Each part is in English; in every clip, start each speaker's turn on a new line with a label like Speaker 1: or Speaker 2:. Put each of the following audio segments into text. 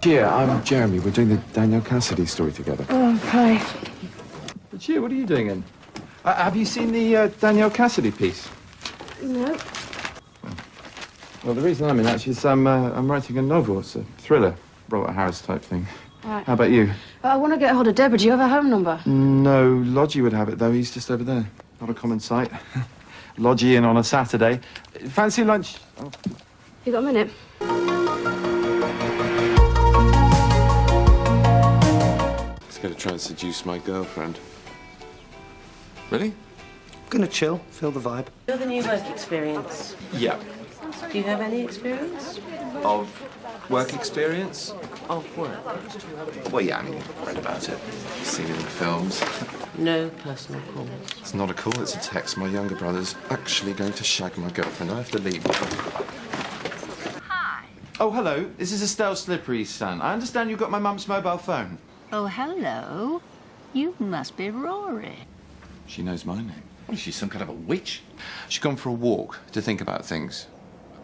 Speaker 1: Gia, I'm Jeremy. We're doing the Daniel Cassidy story together.
Speaker 2: Oh, hi.
Speaker 1: Gia, what are you doing in? Have you seen the Daniel Cassidy piece?
Speaker 2: No.
Speaker 1: Well, the reason I'm in actually is I'm writing a novel. It's a thriller, Robert Harris type thing.
Speaker 2: Right.
Speaker 1: How about you?
Speaker 2: I want to get hold of Deborah. Do you have her home number?
Speaker 1: No, Lodgy would have it, though. He's just over there. Not a common sight. Lodgy in on a Saturday. Fancy lunch? Oh.
Speaker 2: You got a minute?
Speaker 3: Going to try and seduce my girlfriend. Really?
Speaker 4: Gonna chill, feel the vibe.
Speaker 5: You're the new work experience.
Speaker 3: Yeah.
Speaker 5: Do you have any experience?
Speaker 3: Of work experience?
Speaker 5: Of work.
Speaker 3: Well, yeah, I mean, I've read about it. Seen it in films.
Speaker 5: No personal calls.
Speaker 3: It's not a call, it's a text. My younger brother's actually going to shag my girlfriend. I have to leave.
Speaker 6: Hi.
Speaker 1: Oh, hello. This is Estelle Slippery's son. I understand you got my mum's mobile phone.
Speaker 6: Oh, hello. You must be Rory.
Speaker 1: She knows my name.
Speaker 3: What, is she some kind of a witch?
Speaker 1: She's gone for a walk to think about things.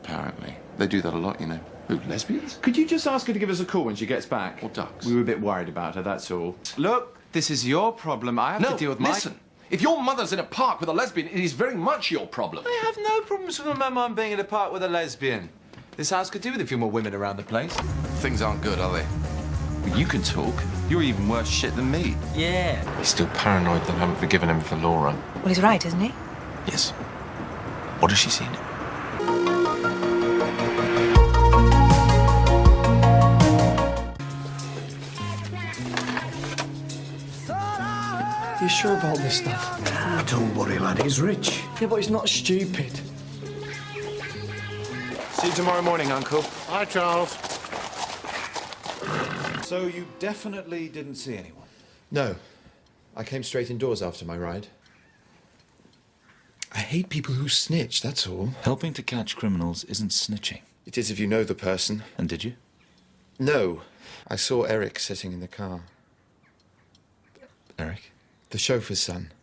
Speaker 1: Apparently. They do that a lot, you know.
Speaker 3: Who, lesbians?
Speaker 1: Could you just ask her to give us a call when she gets back?
Speaker 3: Or ducks?
Speaker 1: We were a bit worried about her, that's all. Look, this is your problem. I have to deal with my...
Speaker 7: listen. If your mother's in a park with a lesbian, it is very much your problem.
Speaker 1: I have no problems with my mum being in a park with a lesbian. This house could do with a few more women around the place.
Speaker 7: Things aren't good, are they?
Speaker 1: Well, you can talk. You're even worse shit than me.
Speaker 5: Yeah.
Speaker 3: He's still paranoid that I haven't forgiven him for Laura.
Speaker 8: Well, he's right, isn't he?
Speaker 3: Yes. What has she seen?
Speaker 9: You sure about this stuff?
Speaker 4: Don't worry, lad, he's rich.
Speaker 9: Yeah, but he's not stupid.
Speaker 1: See you tomorrow morning, Uncle.
Speaker 4: Hi, Charles.
Speaker 10: So you definitely didn't see anyone?
Speaker 11: No. I came straight indoors after my ride. I hate people who snitch, that's all.
Speaker 10: Helping to catch criminals isn't snitching.
Speaker 11: It is if you know the person.
Speaker 10: And did you?
Speaker 11: No. I saw Eric sitting in the car.
Speaker 10: Eric?
Speaker 11: The chauffeur's son.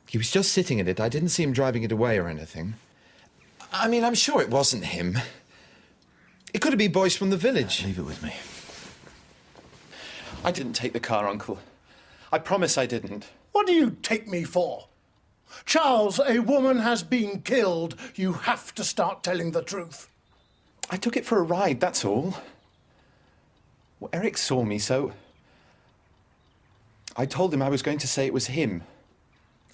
Speaker 11: He was just sitting in it. I didn't see him driving it away or anything. I mean, I'm sure it wasn't him. It could have been boys from the village.
Speaker 10: Leave it with me.
Speaker 11: I didn't take the car, Uncle. I promise I didn't.
Speaker 4: What do you take me for? Charles, a woman has been killed. You have to start telling the truth.
Speaker 11: I took it for a ride, that's all. Well, Eric saw me, so... I told him I was going to say it was him.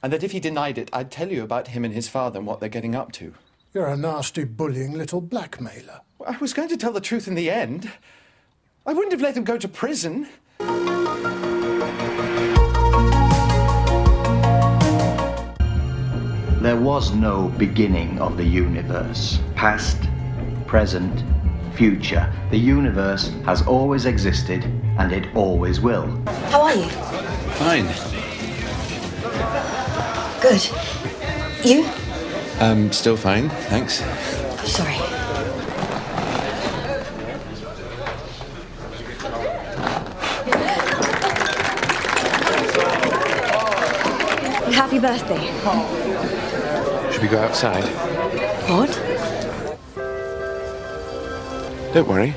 Speaker 11: And that if he denied it, I'd tell you about him and his father and what they're getting up to.
Speaker 4: You're a nasty, bullying little blackmailer.
Speaker 11: Well, I was going to tell the truth in the end. I wouldn't have let him go to prison.
Speaker 12: There was no beginning of the universe. Past, present, future. The universe has always existed, and it always will.
Speaker 8: How are you?
Speaker 3: Fine.
Speaker 8: Good. You?
Speaker 3: Still fine, thanks.
Speaker 8: Oh, sorry. Happy birthday.
Speaker 3: Should we go outside?
Speaker 8: What?
Speaker 3: Don't worry.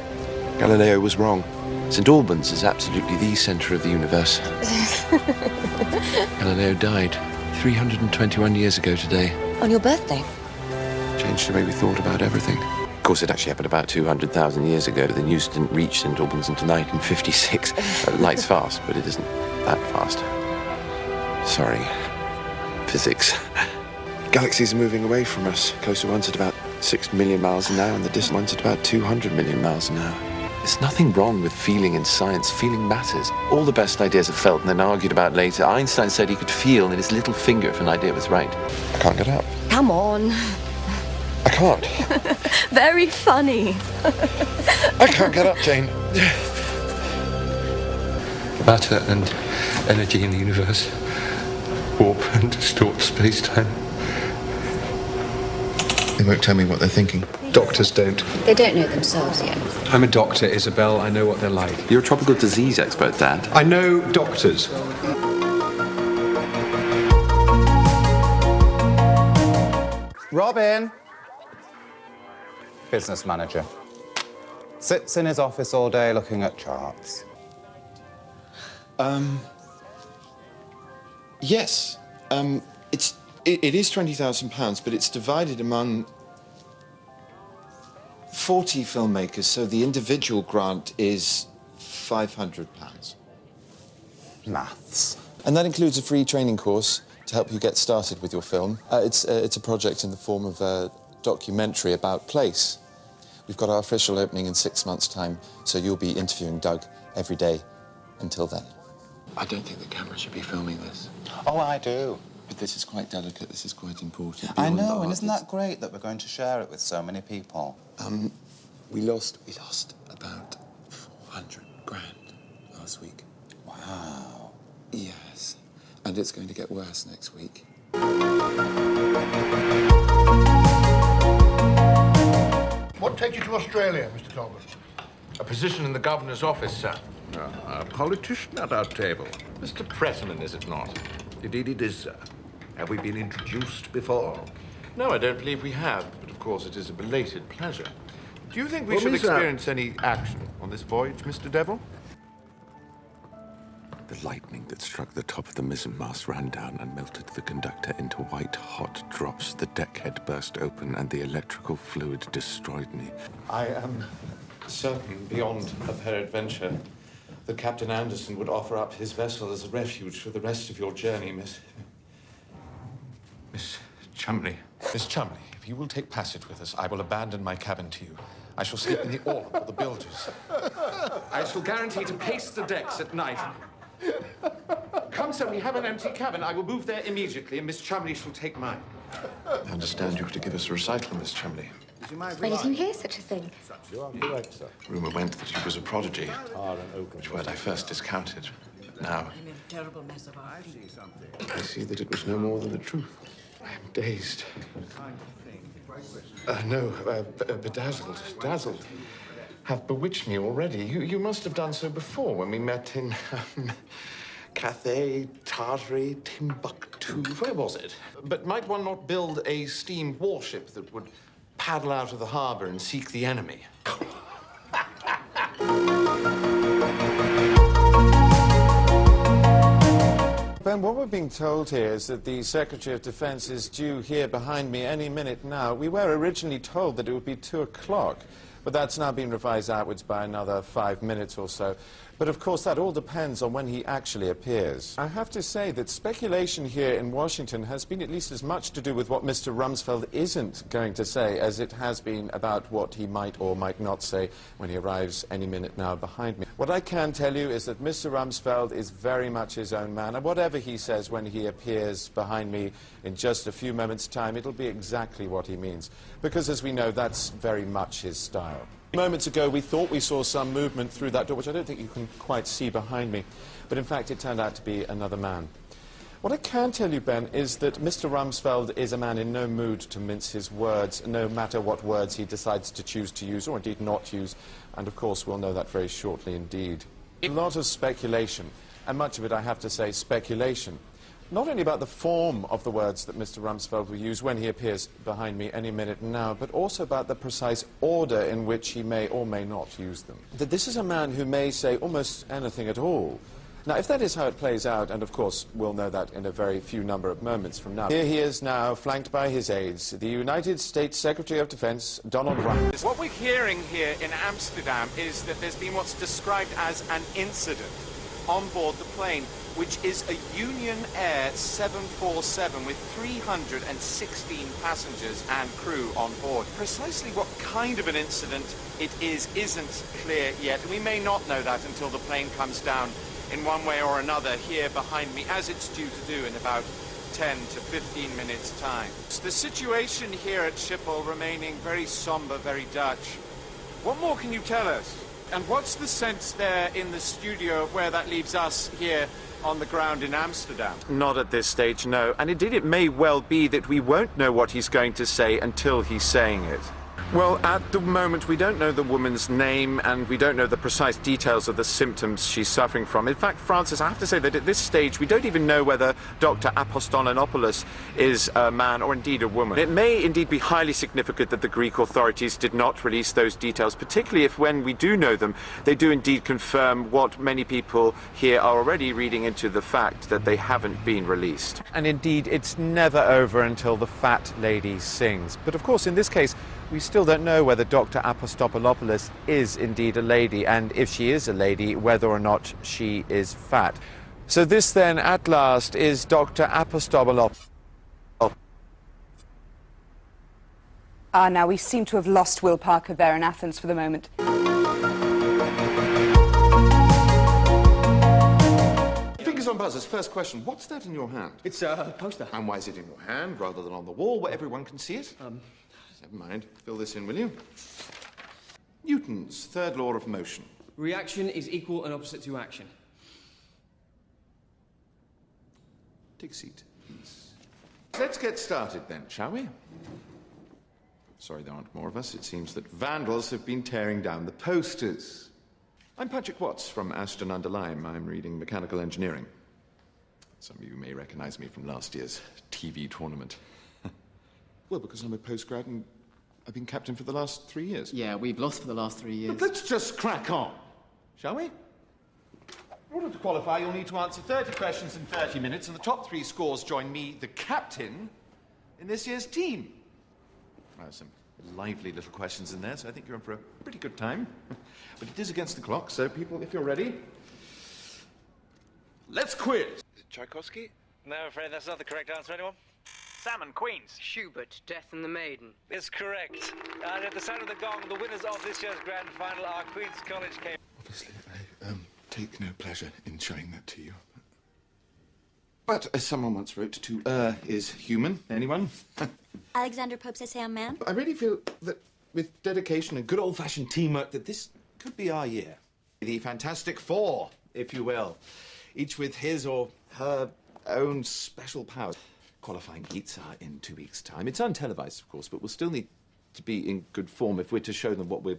Speaker 3: Galileo was wrong. St. Albans is absolutely the centre of the universe. Galileo died 321 years ago today.
Speaker 8: On your birthday?
Speaker 3: Changed the way we thought about everything. Of course, it actually happened about 200,000 years ago. The news didn't reach St. Albans until 1956. Light's fast, but it isn't that fast. Sorry. Physics. Galaxies are moving away from us. Closer ones at about 6 million miles an hour, and the distant ones at about 200 million miles an hour. There's nothing wrong with feeling in science. Feeling matters. All the best ideas are felt and then argued about later. Einstein said he could feel in his little finger if an idea was right. I can't get up.
Speaker 8: Come on.
Speaker 3: I can't.
Speaker 8: Very funny.
Speaker 3: I can't get up, Jane.
Speaker 13: Matter and energy in the universe warp and distort space-time.
Speaker 3: They won't tell me what they're thinking.
Speaker 13: Doctors don't.
Speaker 6: They don't know themselves yet.
Speaker 13: I'm a doctor, Isabel. I know what they're like.
Speaker 3: You're a tropical disease expert, Dad.
Speaker 13: I know doctors.
Speaker 14: Robin! Business manager. Sits in his office all day looking at charts.
Speaker 11: Yes. It is £20,000, but it's divided among 40 filmmakers, so the individual grant is £500.
Speaker 14: Maths.
Speaker 11: And that includes a free training course to help you get started with your film. It's a project in the form of a documentary about place. We've got our official opening in 6 months' time, so you'll be interviewing Doug every day until then.
Speaker 3: I don't think the camera should be filming this.
Speaker 14: Oh, I do.
Speaker 11: But this is quite delicate, this is quite important.
Speaker 14: I know, and isn't that great that we're going to share it with so many people?
Speaker 11: We lost about 400 grand last week.
Speaker 14: Wow.
Speaker 11: Yes. And it's going to get worse next week.
Speaker 4: What takes you to Australia, Mr. Talbot?
Speaker 7: A position in the governor's office, sir. A politician at our table. Mr. President, is it not? Indeed it is, sir. Have we been introduced before? No, I don't believe we have, but of course it is a belated pleasure. Do you think we should experience any action on this voyage, Mr. Devil?
Speaker 3: The lightning that struck the top of the mizzenmast ran down and melted the conductor into white-hot drops. The deckhead burst open and the electrical fluid destroyed me.
Speaker 11: I am certain, beyond a peradventure, that Captain Anderson would offer up his vessel as a refuge for the rest of your journey, Miss Chumley. Miss Chumley, if you will take passage with us, I will abandon my cabin to you. I shall sleep in the orb of the bilges. I shall guarantee to pace the decks at night. Come, sir, we have an empty cabin. I will move there immediately, and Miss Chumley shall take mine. I understand you have to give us a recital, Miss Chumley.
Speaker 8: Where did you hear such a thing?
Speaker 3: Rumour went that she was a prodigy, which word I first discounted. Now, I see that it was no more than the truth. I am dazed. Bedazzled, dazzled. Have bewitched me already. You must have done so before when we met in Cathay, Tartary, Timbuktu. Where was it? But might one not build a steam warship that would paddle out of the harbour and seek the enemy?
Speaker 15: Ben, what we're being told here is that the Secretary of Defense is due here behind me any minute now. We were originally told that it would be 2 o'clock, but that's now been revised outwards by another 5 minutes or so. But of course, that all depends on when he actually appears. I have to say that speculation here in Washington has been at least as much to do with what Mr. Rumsfeld isn't going to say as it has been about what he might or might not say when he arrives any minute now behind me. What I can tell you is that Mr. Rumsfeld is very much his own man, and whatever he says when he appears behind me in just a few moments' time, it'll be exactly what he means. Because, as we know, that's very much his style. Moments ago, we thought we saw some movement through that door, which I don't think you can quite see behind me. But in fact, it turned out to be another man. What I can tell you, Ben, is that Mr. Rumsfeld is a man in no mood to mince his words, no matter what words he decides to choose to use, or indeed not use. And of course, we'll know that very shortly indeed. A lot of speculation, and much of it, I have to say, speculation. Not only about the form of the words that Mr. Rumsfeld will use when he appears behind me any minute now, but also about the precise order in which he may or may not use them. That this is a man who may say almost anything at all. Now, if that is how it plays out, and of course we'll know that in a very few number of moments from now. Here he is now, flanked by his aides, the United States Secretary of Defense, Donald Rumsfeld.
Speaker 16: What we're hearing here in Amsterdam is that there's been what's described as an incident on board the plane. which is a Union Air 747 with 316 passengers and crew on board. Precisely what kind of an incident it is isn't clear yet, and we may not know that until the plane comes down in one way or another here behind me, as it's due to do in about 10 to 15 minutes' time. The situation here at Schiphol remaining very somber, very Dutch. What more can you tell us? And what's the sense there in the studio of where that leaves us here on the ground in Amsterdam? Not at this stage, no. And indeed, it may well be that we won't know what he's going to say until he's saying it. Well, at the moment, we don't know the woman's name, and we don't know the precise details of the symptoms she's suffering from. In fact, Francis, I have to say that at this stage, we don't even know whether Dr. Apostolonopoulos is a man or indeed a woman. It may indeed be highly significant that the Greek authorities did not release those details, particularly if, when we do know them, they do indeed confirm what many people here are already reading into the fact that they haven't been released. And indeed, it's never over until the fat lady sings. But of course, in this case, we still don't know whether Dr. Apostolopoulos is indeed a lady, and if she is a lady, whether or not she is fat. So this then, at last, is Dr. Apostolopoulos.
Speaker 17: Now we seem to have lost Will Parker there in Athens for the moment.
Speaker 15: Fingers on buzzers, first question. What's that in your hand?
Speaker 9: It's a poster.
Speaker 15: And why is it in your hand rather than on the wall where everyone can see it? Never mind. Fill this in, will you? Newton's third law of motion.
Speaker 9: Reaction is equal and opposite to action.
Speaker 15: Take a seat, please. Let's get started then, shall we? Sorry there aren't more of us. It seems that vandals have been tearing down the posters. I'm Patrick Watts from Ashton-under-Lyme. I'm reading mechanical engineering. Some of you may recognize me from last year's TV tournament. Well, because I'm a postgrad and I've been captain for the last 3 years.
Speaker 9: Yeah, we've lost for the last 3 years.
Speaker 15: But let's just crack on, shall we? In order to qualify, you'll need to answer 30 questions in 30 minutes, and the top 3 scores join me, the captain, in this year's team. Some lively little questions in there, so I think you're in for a pretty good time. But it is against the clock, so people, if you're ready, let's quiz.
Speaker 3: Tchaikovsky?
Speaker 18: No, I'm afraid that's not the correct answer, anyone? Salmon, Queens.
Speaker 19: Schubert, Death and the Maiden.
Speaker 18: Is correct. And at the sound of the gong, the winners of this year's grand final are Queen's College Cambridge.
Speaker 15: Obviously, I take no pleasure in showing that to you. But as someone once wrote, to err is human. Anyone?
Speaker 8: Alexander Pope says, "Hey, man."
Speaker 15: I really feel that with dedication and good old-fashioned teamwork, that this could be our year. The Fantastic Four, if you will. Each with his or her own special powers. Qualifying heats are in 2 weeks' time. It's untelevised, of course, but we'll still need to be in good form if we're to show them what we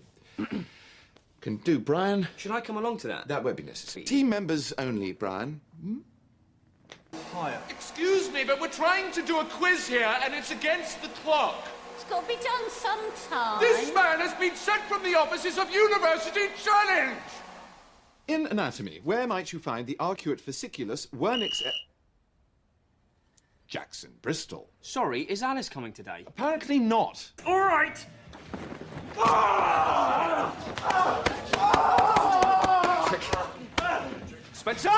Speaker 15: can do. Brian?
Speaker 9: Should I come along to that?
Speaker 15: That won't be necessary. Team members only, Brian.
Speaker 9: Higher.
Speaker 7: Excuse me, but we're trying to do a quiz here, and it's against the clock.
Speaker 6: It's got to be done sometime.
Speaker 7: This man has been sent from the offices of University Challenge!
Speaker 15: In anatomy, where might you find the arcuate fasciculus vernix... Jackson, Bristol.
Speaker 9: Sorry, is Alice coming today?
Speaker 15: Apparently not.
Speaker 9: All right.
Speaker 7: Spencer!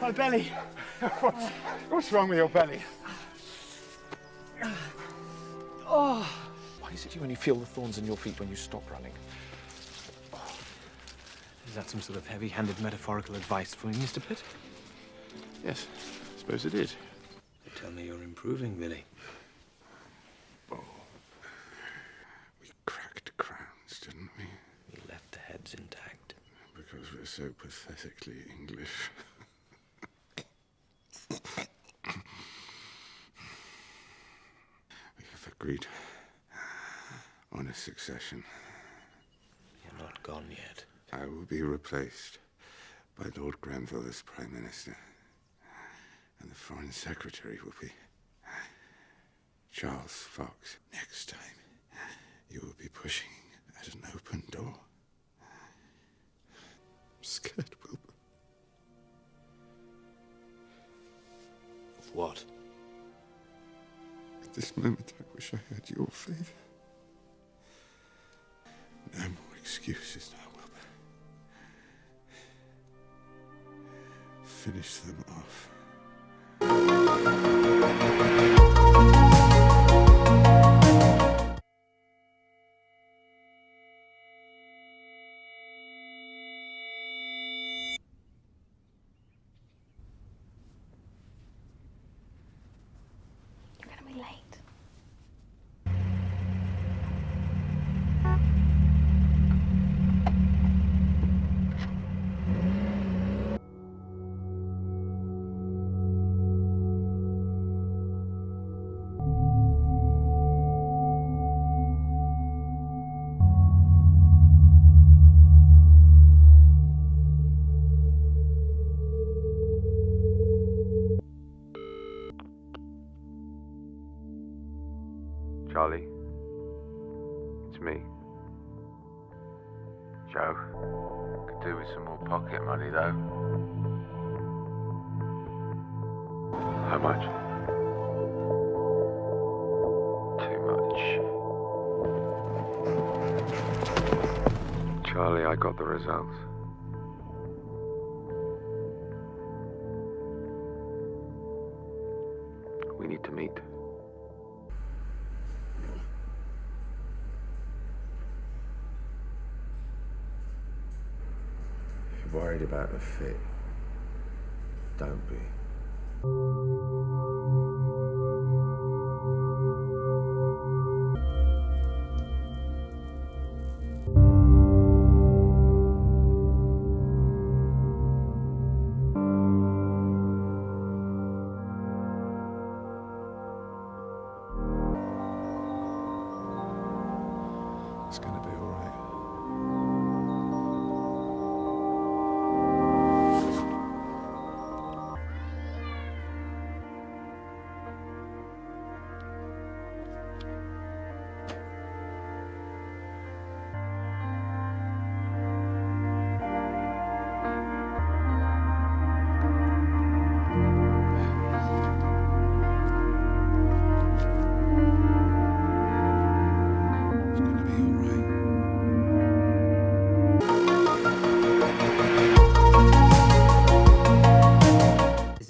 Speaker 1: My belly. What's wrong with your belly?
Speaker 11: Why is it you only feel the thorns in your feet when you stop running?
Speaker 9: Is that some sort of heavy-handed metaphorical advice for me, Mr. Pitt?
Speaker 11: Yes, I suppose it is.
Speaker 9: They tell me you're improving, Billy.
Speaker 11: Oh. We cracked crowns, didn't we?
Speaker 9: We left the heads intact.
Speaker 11: Because we're so pathetically English. We have agreed on a succession.
Speaker 9: You're not gone yet.
Speaker 11: I will be replaced by Lord Grenville as Prime Minister. And the Foreign Secretary will be Charles Fox. Next time, you will be pushing at an open door. I'm scared, Wilbur.
Speaker 9: Of what?
Speaker 13: this moment, I wish I had your faith. No more excuses now, Wilbur. Finish them off.
Speaker 8: You're gonna be late.
Speaker 3: Charlie, it's me. Joe. Could do with some more pocket money, though. How much? Too much. Charlie, I got the results. We need to meet. Worried about the fit. Don't be.
Speaker 13: It's gonna be all right.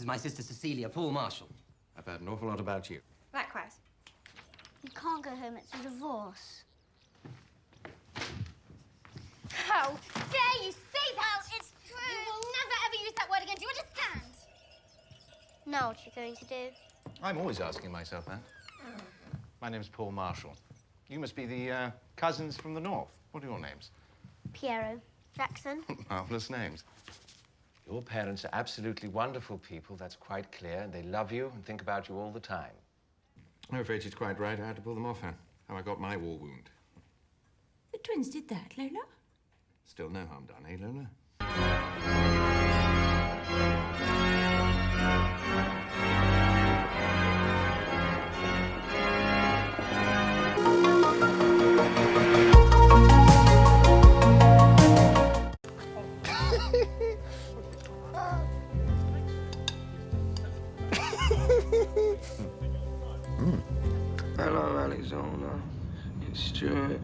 Speaker 20: My sister Cecilia, Paul Marshall.
Speaker 11: I've heard an awful lot about you.
Speaker 8: Likewise. You can't go home, it's a divorce. How dare you say that? Well, it's true. You will never ever use that word again, do you understand? Now what you're going to do?
Speaker 11: I'm always asking myself that. My name's Paul Marshall. You must be the cousins from the north. What are your names?
Speaker 8: Piero. Jackson.
Speaker 11: Marvelous names.
Speaker 3: Your parents are absolutely wonderful people, that's quite clear. They love you and think about you all the time.
Speaker 11: I'm afraid she's quite right. I had to pull them off her. How I got my war wound.
Speaker 6: The twins did that, Lola?
Speaker 11: Still no harm done, eh, Lola?
Speaker 21: Hello, Alexander. It's Stuart.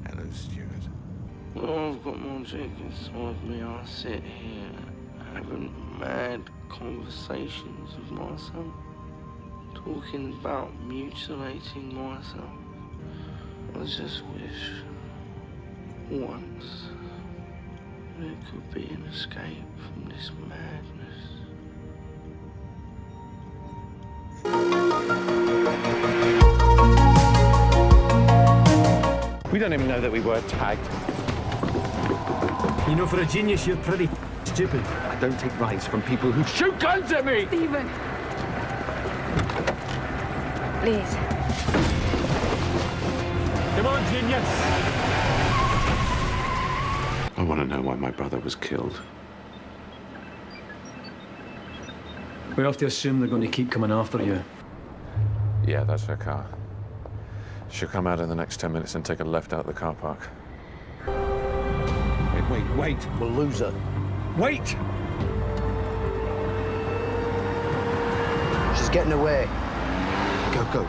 Speaker 11: Hello, Stuart.
Speaker 21: Well, I've got more drink inside me. I sit here having mad conversations with myself, talking about mutilating myself. I just wish once there could be an escape from this madness.
Speaker 11: We don't even know that we were tagged.
Speaker 22: You know, for a genius, you're pretty stupid.
Speaker 11: I don't take rides from people who shoot guns at me!
Speaker 17: Stephen! Please.
Speaker 22: Come on, genius!
Speaker 3: I want to know why my brother was killed.
Speaker 22: We have to assume they're going to keep coming after you.
Speaker 3: Yeah, that's her car. She'll come out in the next 10 minutes and take a left out of the car park.
Speaker 22: Wait. We'll lose her. Wait!
Speaker 23: She's getting away.
Speaker 1: Go.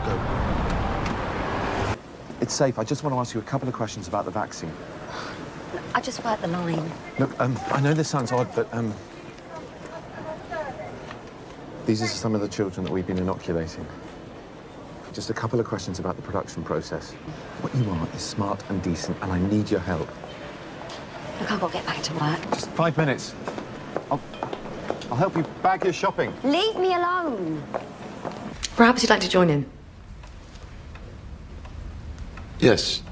Speaker 1: It's safe. I just want to ask you a couple of questions about the vaccine.
Speaker 2: I just worked the line.
Speaker 1: Look, I know this sounds odd, but, these are some of the children that we've been inoculating. Just a couple of questions about the production process. What you are is smart and decent, and I need your help.
Speaker 2: Look, I've got to get back to work.
Speaker 1: Just 5 minutes. I'll help you bag your shopping.
Speaker 2: Leave me alone.
Speaker 5: Perhaps you'd like to join in.
Speaker 3: Yes,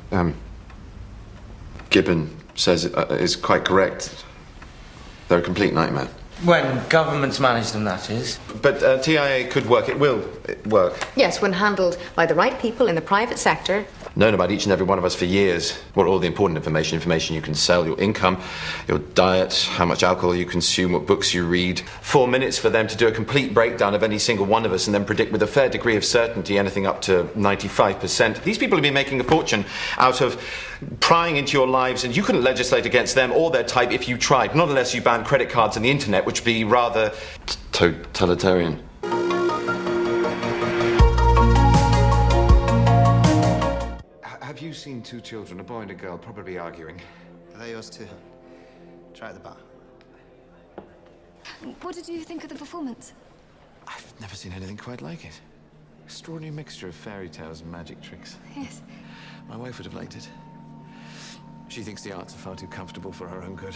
Speaker 3: Gibbon says it is quite correct. They're a complete nightmare.
Speaker 19: When governments manage them, that is.
Speaker 3: But TIA could work. It will work.
Speaker 5: Yes, when handled by the right people in the private sector.
Speaker 3: Known about each and every one of us for years. Well, all the important information you can sell, your income, your diet, how much alcohol you consume, what books you read. 4 minutes for them to do a complete breakdown of any single one of us and then predict with a fair degree of certainty anything up to 95%. These people have been making a fortune out of prying into your lives, and you couldn't legislate against them or their type if you tried. Not unless you banned credit cards and the internet, which would be rather totalitarian. Have you seen two children, a boy and a girl, probably arguing?
Speaker 23: Are they yours too? Try at the bar.
Speaker 24: What did you think of the performance?
Speaker 3: I've never seen anything quite like it. Extraordinary mixture of fairy tales and magic tricks.
Speaker 24: Yes.
Speaker 3: My wife would have liked it. She thinks the arts are far too comfortable for her own good.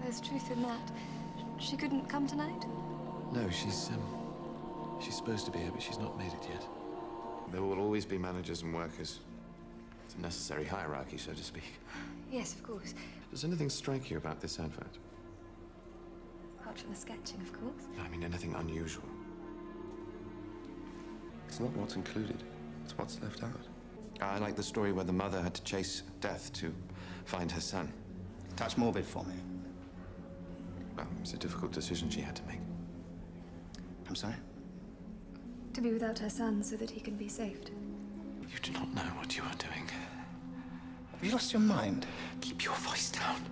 Speaker 24: There's truth in that. She couldn't come tonight?
Speaker 3: No, she's supposed to be here, but she's not made it yet. There will always be managers and workers. It's a necessary hierarchy, so to speak.
Speaker 24: Yes, of course.
Speaker 3: Does anything strike you about this advert?
Speaker 24: Apart from the sketching, of course.
Speaker 3: I mean, anything unusual?
Speaker 13: It's not what's included, it's what's left out.
Speaker 3: I like the story where the mother had to chase death to find her son.
Speaker 23: Touch morbid for me.
Speaker 3: Well, it's a difficult decision she had to make.
Speaker 23: I'm sorry?
Speaker 24: To be without her son so that he can be saved.
Speaker 3: You do not know what you are doing.
Speaker 23: Have you lost your mind?
Speaker 3: Keep your voice down.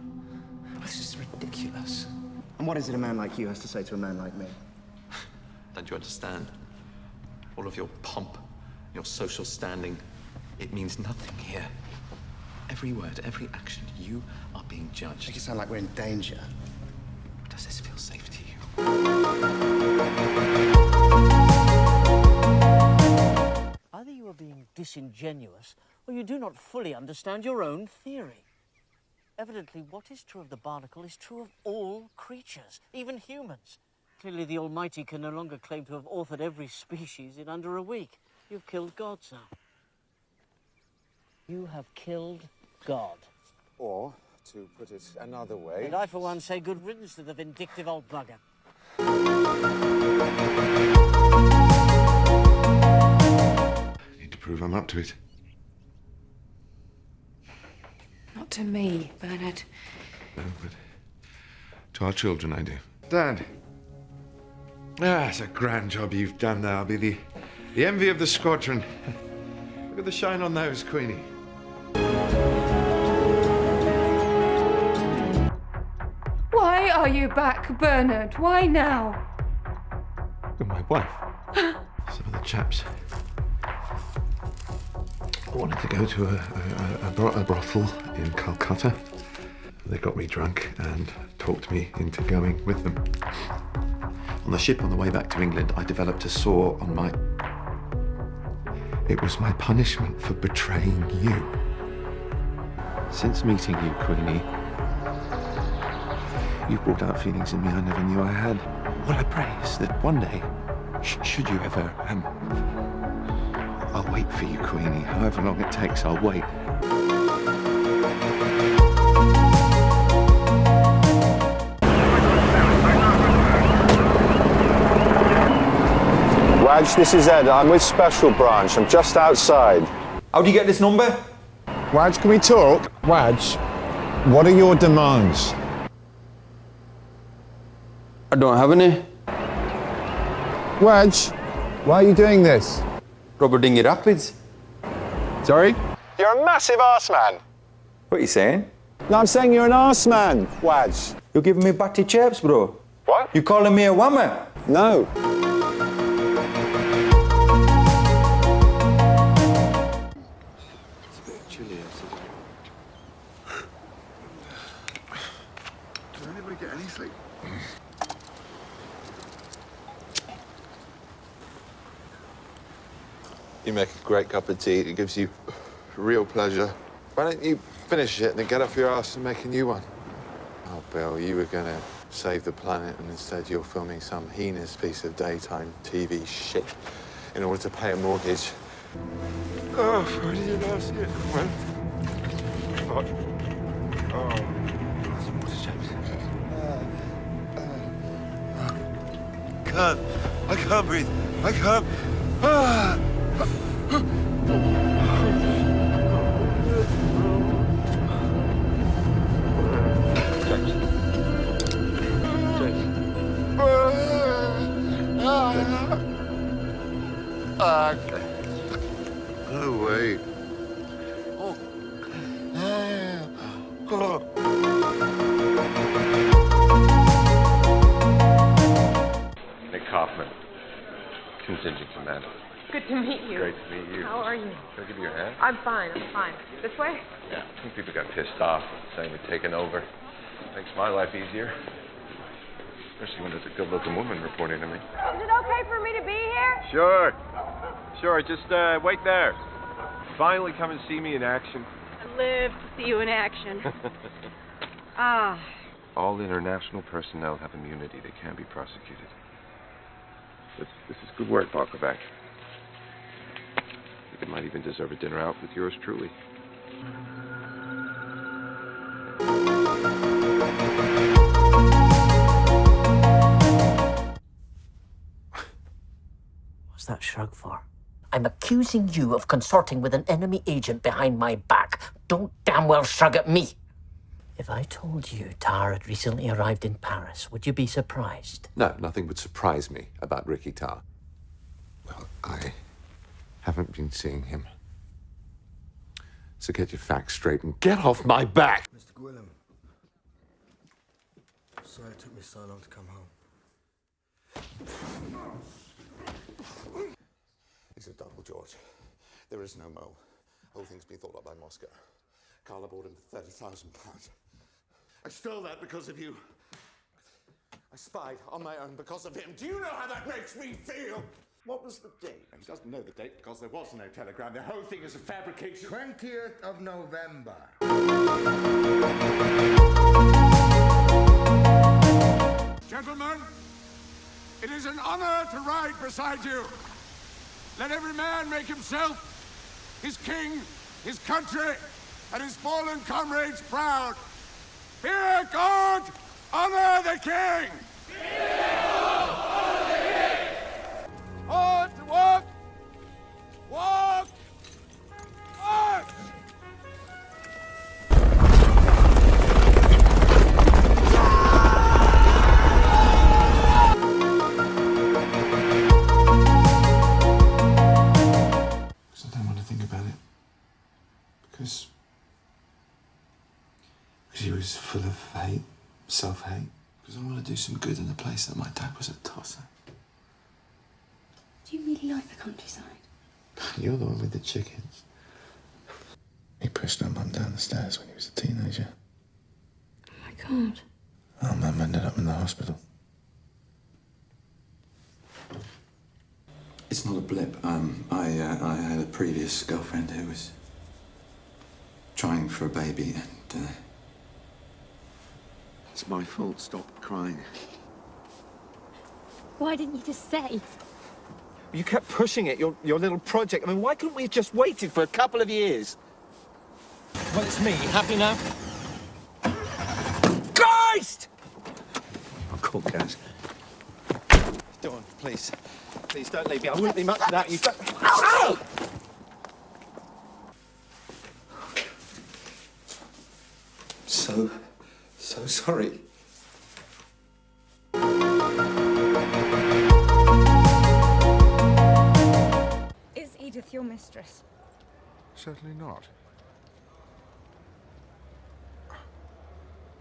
Speaker 23: This is ridiculous. And what is it a man like you has to say to a man like me?
Speaker 3: Don't you understand? All of your pomp, your social standing, it means nothing here. Every word, every action, you are being judged.
Speaker 23: Make it sound like we're in danger.
Speaker 3: Does this feel safe to you?
Speaker 25: Either you are being disingenuous, or you do not fully understand your own theory. Evidently, what is true of the barnacle is true of all creatures, even humans. Clearly, the Almighty can no longer claim to have authored every species in under a week. You've killed God, sir. You have killed God.
Speaker 15: Or, to put it another way...
Speaker 25: And I, for one, say good riddance to the vindictive old bugger.
Speaker 3: Need to prove I'm up to it.
Speaker 5: Not to me, Bernard.
Speaker 3: No, but to our children, I do. Dad. It's a grand job you've done there. I'll be the envy of the squadron. Look at the shine on those, Queenie.
Speaker 26: Why are you back, Bernard? Why now?
Speaker 3: You're my wife. Some of the chaps wanted to go to a brothel in Calcutta. They got me drunk and talked me into going with them. On the ship on the way back to England, I developed a sore on my... It was my punishment for betraying you. Since meeting you, Queenie, you've brought out feelings in me I never knew I had. What I pray is that one day, should you ever, I'll wait for you, Queenie. However long it takes, I'll wait.
Speaker 15: Wadge, this is Ed. I'm with Special Branch. I'm just outside.
Speaker 27: How do you get this number?
Speaker 15: Wadge, can we talk? Wadge, what are your demands?
Speaker 27: I don't have any.
Speaker 15: Wadge, why are you doing this?
Speaker 27: Rubber Dinghy Rapids.
Speaker 15: Sorry? You're a massive arse man.
Speaker 27: What are you saying?
Speaker 15: No, I'm saying you're an arse man, Wadge.
Speaker 27: You're giving me batty chaps, bro.
Speaker 15: What?
Speaker 27: You calling me a whammer?
Speaker 15: No.
Speaker 1: get any sleep? You make a great cup of tea. It gives you real pleasure. Why don't you finish it and then get off your ass and make a new one? Oh, Bill, you were gonna save the planet, and instead you're filming some heinous piece of daytime TV shit in order to pay a mortgage. Oh, why did you not see it? Well, some water, James. I can't breathe. I can't. No way.
Speaker 3: Nick Kaufman, contingent commander.
Speaker 4: Good to meet you.
Speaker 3: Great to meet you.
Speaker 4: How are you?
Speaker 3: Can I give you your hand?
Speaker 4: I'm fine. This way?
Speaker 3: Yeah, some people got pissed off, saying we'd taken over. Makes my life easier. Especially when there's a good-looking woman reporting to me.
Speaker 4: Is it okay for me to be here?
Speaker 7: Sure, just wait there. Finally come and see me in action.
Speaker 4: I live to see you in action.
Speaker 3: All international personnel have immunity. They can't be prosecuted. This is good work, Barkerback. I think it might even deserve a dinner out with yours truly.
Speaker 10: What's that shrug for? I'm accusing you of consorting with an enemy agent behind my back. Don't damn well shrug at me. If I told you Tar had recently arrived in Paris, would you be surprised?
Speaker 1: No, nothing would surprise me about Ricky Tar. Well, I haven't been seeing him. So get your facts straight and get off my back!
Speaker 12: Mr. Gwilym, sorry it took me so long to come home.
Speaker 11: He's a double, George. There is no Mo. The whole thing's been thought up by Moscow. Carla bought him for £30,000. I stole that because of you. I spied on my own because of him. Do you know how that makes me feel? What was the date? He doesn't know the date because there was no telegram. The whole thing is a fabrication.
Speaker 12: 20th of November.
Speaker 14: Gentlemen, it is an honor to ride beside you. Let every man make himself, his king, his country, and his fallen comrades proud. Fear God, honor the king! Fear God, honor the king! Forward to walk! Walk! March!
Speaker 1: Because I don't want to think about it. Because he was full of hate, self-hate. Because I want to do some good in a place that my dad was a tosser.
Speaker 2: Do you really like the countryside?
Speaker 1: You're the one with the chickens. He pushed our mum down the stairs when he was a teenager.
Speaker 2: Oh my God.
Speaker 1: Our mum ended up in the hospital. It's not a blip. I had a previous girlfriend who was trying for a baby, and it's my fault. Stop crying.
Speaker 2: Why didn't you just say?
Speaker 7: You kept pushing it, your little project. I mean, why couldn't we have just waited for a couple of years? Well, it's me. You happy now? Christ! I'll call Gaz. Go on, please. Please, don't leave me. I wouldn't be much without you. Ow!
Speaker 1: So sorry.
Speaker 24: Is Edith your mistress?
Speaker 11: Certainly not.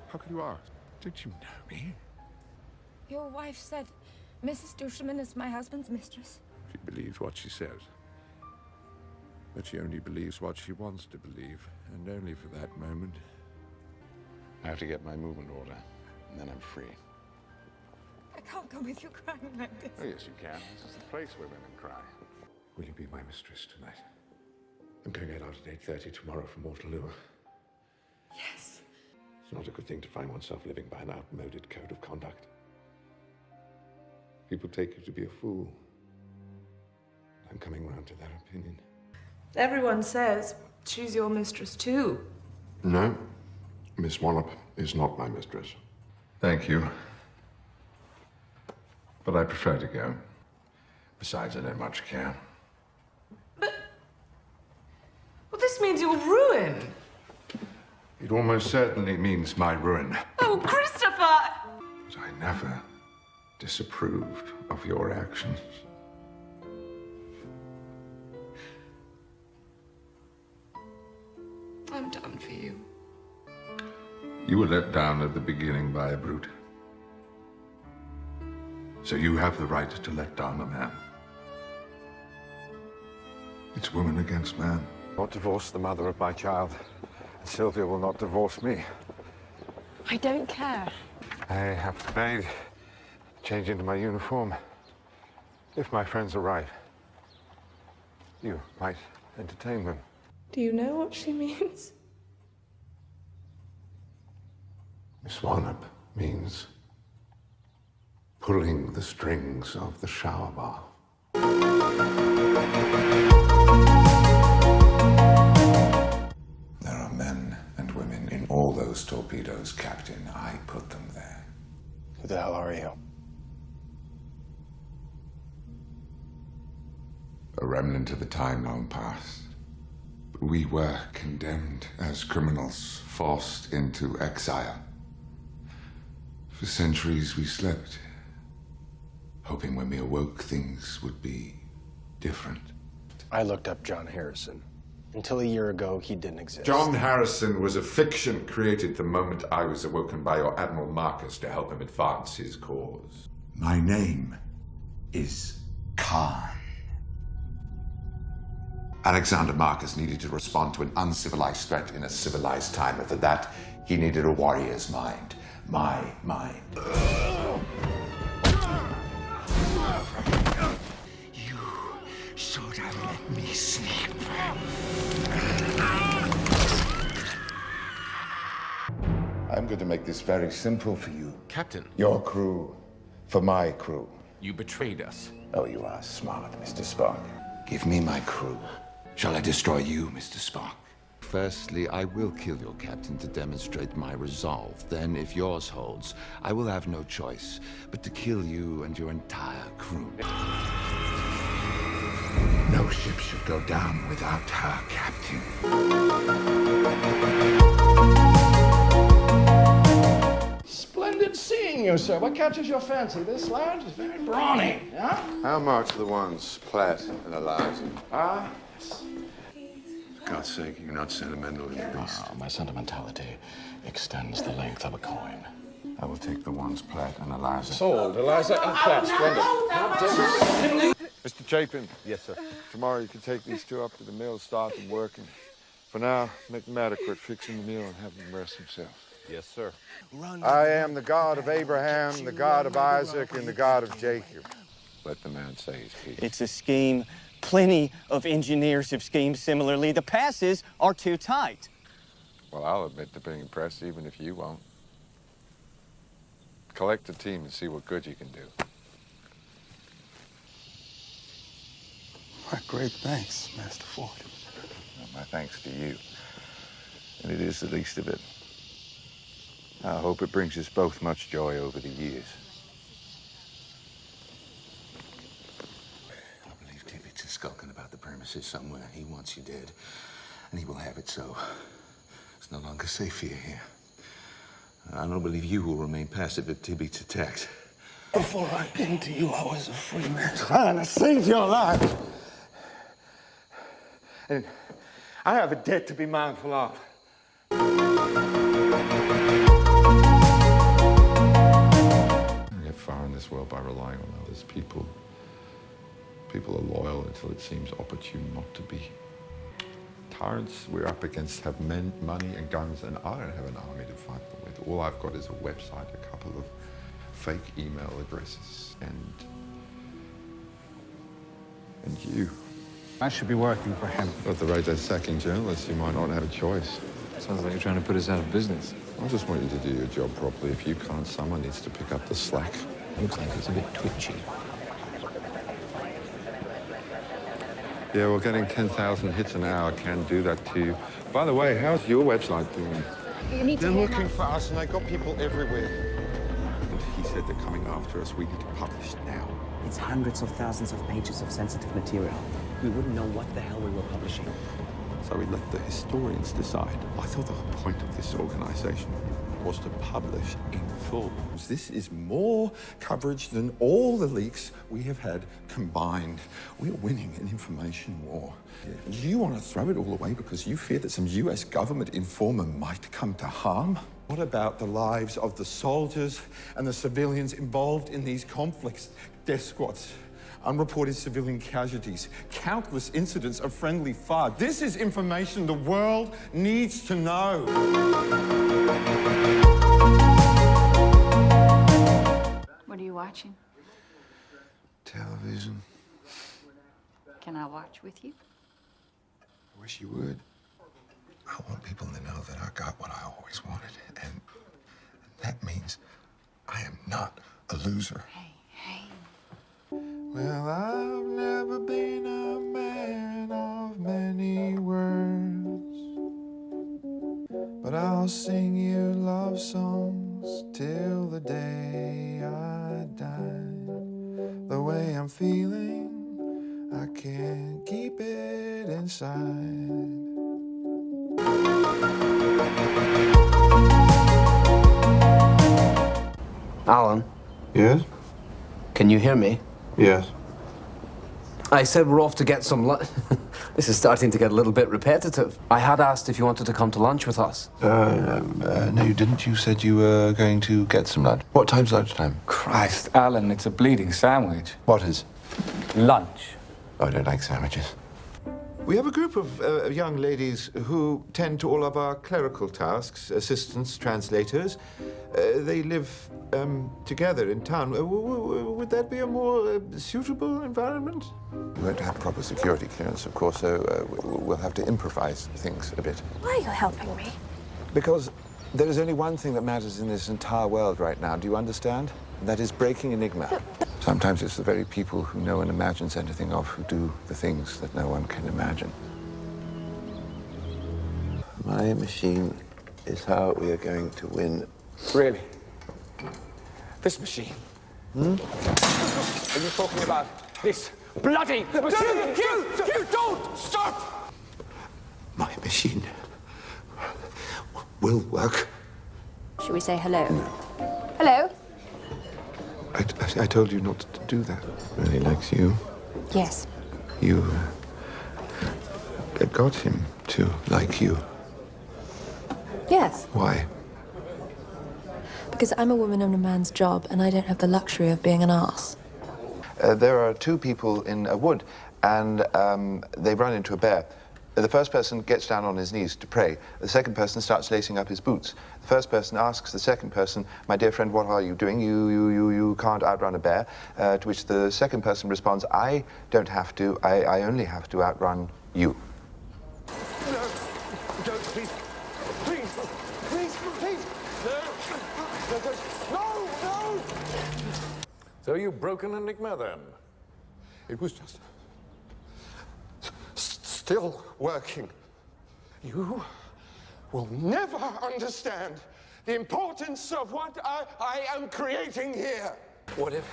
Speaker 11: How could you ask? Don't you know me?
Speaker 24: Your wife said Mrs. Dushman is my husband's mistress.
Speaker 11: She believes what she says. But she only believes what she wants to believe, and only for that moment. I have to get my movement order. and then I'm free.
Speaker 24: I can't come with you crying like this.
Speaker 11: Oh, yes, you can. This is the place where women cry. Will you be my mistress tonight? I'm going out at 8:30 tomorrow from Waterloo.
Speaker 24: Yes.
Speaker 11: It's not a good thing to find oneself living by an outmoded code of conduct. People take you to be a fool. I'm coming round to their opinion.
Speaker 26: Everyone says she's your mistress too.
Speaker 11: No, Miss Wallop is not my mistress. Thank you. But I prefer to go. Besides, I don't much care.
Speaker 26: Well, this means you're ruined.
Speaker 11: It almost certainly means my ruin.
Speaker 26: Oh, Christopher!
Speaker 11: But I never disapproved of your actions.
Speaker 26: I'm done for you.
Speaker 11: You were let down at the beginning by a brute. So you have the right to let down a man. It's woman against man.
Speaker 1: Not divorce the mother of my child. Sylvia will not divorce me.
Speaker 24: I don't care.
Speaker 1: I have to bathe, change into my uniform. If my friends arrive, you might entertain them.
Speaker 26: Do you know what she means?
Speaker 11: Miss Wallop means pulling the strings of the shower bath. There are men and women in all those torpedoes, Captain. I put them there.
Speaker 23: Who the hell are you?
Speaker 11: A remnant of a time long past. We were condemned as criminals, forced into exile. For centuries we slept, hoping when we awoke things would be different.
Speaker 23: I looked up John Harrison. Until a year ago, he didn't exist.
Speaker 11: John Harrison was a fiction created the moment I was awoken by your Admiral Marcus to help him advance his cause. My name is Khan. Alexander Marcus needed to respond to an uncivilized threat in a civilized time, and for that, he needed a warrior's mind. My mind.
Speaker 14: You should have let me sleep.
Speaker 11: I'm going to make this very simple for you.
Speaker 6: Captain.
Speaker 11: Your crew for my crew.
Speaker 6: You betrayed us.
Speaker 11: Oh, you are smart, Mr. Spock. Give me my crew. Shall I destroy you, Mr. Spock?
Speaker 3: Firstly, I will kill your captain to demonstrate my resolve. Then, if yours holds, I will have no choice but to kill you and your entire crew.
Speaker 11: No ship should go down without her captain.
Speaker 7: Splendid seeing you, sir. What catches your fancy? This lounge is very brawny, yeah?
Speaker 1: How much are the ones, Platt and Eliza?
Speaker 7: Ah, yes.
Speaker 11: For God's sake, you're not sentimental in the least.
Speaker 6: My sentimentality extends the length of a coin.
Speaker 11: I will take the ones, Platt and Eliza.
Speaker 7: Sold. Eliza and Platt. Splendid.
Speaker 1: Mr. Chapin. Yes, sir. Tomorrow you can take these two up to the mill, start them working. For now, make them adequate, fixing the meal and have them rest themselves.
Speaker 8: Yes, sir.
Speaker 1: I am the God of Abraham, the God of Isaac, and the God of Jacob.
Speaker 11: Let the man say his piece.
Speaker 9: It's a scheme. Plenty of engineers have schemed similarly. The passes are too tight.
Speaker 1: Well, I'll admit to being impressed, even if you won't. Collect a team and see what good you can do.
Speaker 12: My great thanks, Master Ford.
Speaker 1: Well, my thanks to you. And it is the least of it. I hope it brings us both much joy over the years.
Speaker 3: I believe Tibbets is skulking about the premises somewhere. He wants you dead, and he will have it so. It's no longer safe for you here. I don't believe you will remain passive if Tibbets attacks.
Speaker 12: Before I came to you, I was a free man trying to save your life. And I have a debt to be mindful of.
Speaker 11: You get far in this world by relying on others. People are loyal until it seems opportune not to be. Tyrants we're up against have men, money, and guns, and I don't have an army to fight them with. All I've got is a website, a couple of fake email addresses, and you.
Speaker 8: I should be working for him.
Speaker 11: At the rate they're sacking journalists, you might not have a choice.
Speaker 8: Sounds like you're trying to put us out of business.
Speaker 11: I just want you to do your job properly. If you can't, someone needs to pick up the slack.
Speaker 8: Looks like it's a bit twitchy.
Speaker 11: Yeah, well, getting 10,000 hits an hour can do that to you. By the way, how's your website doing?
Speaker 2: You need to
Speaker 11: They're
Speaker 2: get
Speaker 11: looking
Speaker 2: that.
Speaker 11: for us, and they got people everywhere. And he said they're coming after us. We need to publish now.
Speaker 23: It's hundreds of thousands of pages of sensitive material. We wouldn't know what the hell we were publishing.
Speaker 11: So we let the historians decide. I thought the whole point of this organization was to publish in full. This is more coverage than all the leaks we have had combined. We're winning an information war. You want to throw it all away because you fear that some US government informer might come to harm? What about the lives of the soldiers and the civilians involved in these conflicts? Death squads, unreported civilian casualties, countless incidents of friendly fire. This is information the world needs to know.
Speaker 16: What are you watching?
Speaker 11: Television.
Speaker 16: Can I watch with you?
Speaker 11: I wish you would. I want people to know that I got what I always wanted, and that means I am not a loser.
Speaker 16: Hey.
Speaker 11: Well, I've never been a man of many words, but I'll sing you love songs till the day I die. The way I'm feeling, I can't keep it inside.
Speaker 23: Alan?
Speaker 11: Yes?
Speaker 23: Can you hear me?
Speaker 11: Yes.
Speaker 23: I said we're off to get some lunch. This is starting to get a little bit repetitive. I had asked if you wanted to come to lunch with us.
Speaker 11: No, you didn't. You said you were going to get some lunch. What time's lunchtime?
Speaker 8: Christ, Alan, it's a bleeding sandwich.
Speaker 11: What is?
Speaker 8: Lunch.
Speaker 11: Oh, I don't like sandwiches. We have a group of young ladies who tend to all of our clerical tasks, assistants, translators. They live together in town. Would that be a more suitable environment? We won't have proper security clearance, of course, so we'll have to improvise things a bit.
Speaker 2: Why are you helping me?
Speaker 11: Because there is only one thing that matters in this entire world right now. Do you understand? And that is breaking enigma. Sometimes it's the very people who no one imagines anything of who do the things that no one can imagine. My machine is how we are going to win.
Speaker 8: Really? This machine?
Speaker 11: Hmm?
Speaker 8: Are you talking about this bloody machine? You don't! Stop!
Speaker 11: My machine will work.
Speaker 2: Should we say hello? Hello?
Speaker 11: I told you not to do that. Really likes you.
Speaker 2: Yes.
Speaker 11: You got him to like you.
Speaker 2: Yes.
Speaker 11: Why?
Speaker 2: Because I'm a woman on a man's job and I don't have the luxury of being an arse.
Speaker 11: There are two people in a wood and they run into a bear. The first person gets down on his knees to pray. The second person starts lacing up his boots. The first person asks the second person, "My dear friend, what are you doing? You can't outrun a bear." To which the second person responds, "I don't have to. I only have to outrun you."
Speaker 12: No, don't, please. Please, please, please. No, no.
Speaker 14: So you broke an enigma then?
Speaker 12: It was just still working. You will never understand the importance of what I am creating here. What if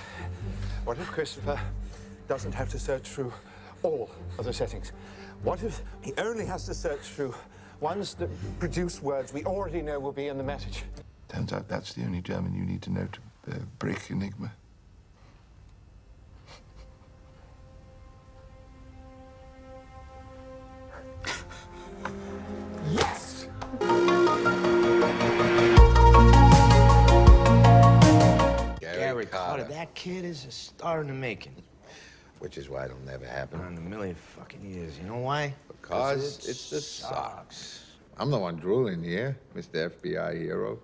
Speaker 12: Christopher doesn't have to search through all of the settings? What if he only has to search through ones that produce words we already know will be in the message?
Speaker 11: Turns out that's the only German you need to know to break enigma.
Speaker 12: Yes!
Speaker 6: Gary Carter, that kid is a star in the making.
Speaker 17: Which is why it'll never happen.
Speaker 6: In a million fucking years. You know why?
Speaker 17: Because it's the socks. I'm the one drooling here, Mr. FBI hero.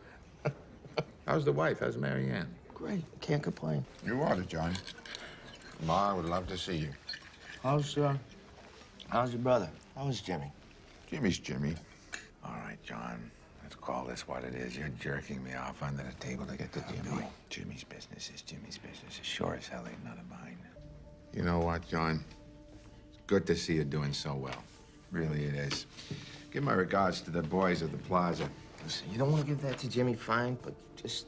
Speaker 17: How's the wife? How's Mary Ann?
Speaker 6: Great. Can't complain.
Speaker 17: You ought to, John. Ma would love to see you.
Speaker 6: How's your brother? How's Jimmy?
Speaker 17: Jimmy's Jimmy. All right, John. Let's call this what it is. You're jerking me off under the table to get to Jimmy. Jimmy's business is Jimmy's business. As sure as hell ain't none of mine. You know what, John? It's good to see you doing so well. Really it is. Give my regards to the boys of the plaza.
Speaker 6: Listen, you don't want to give that to Jimmy, fine, but just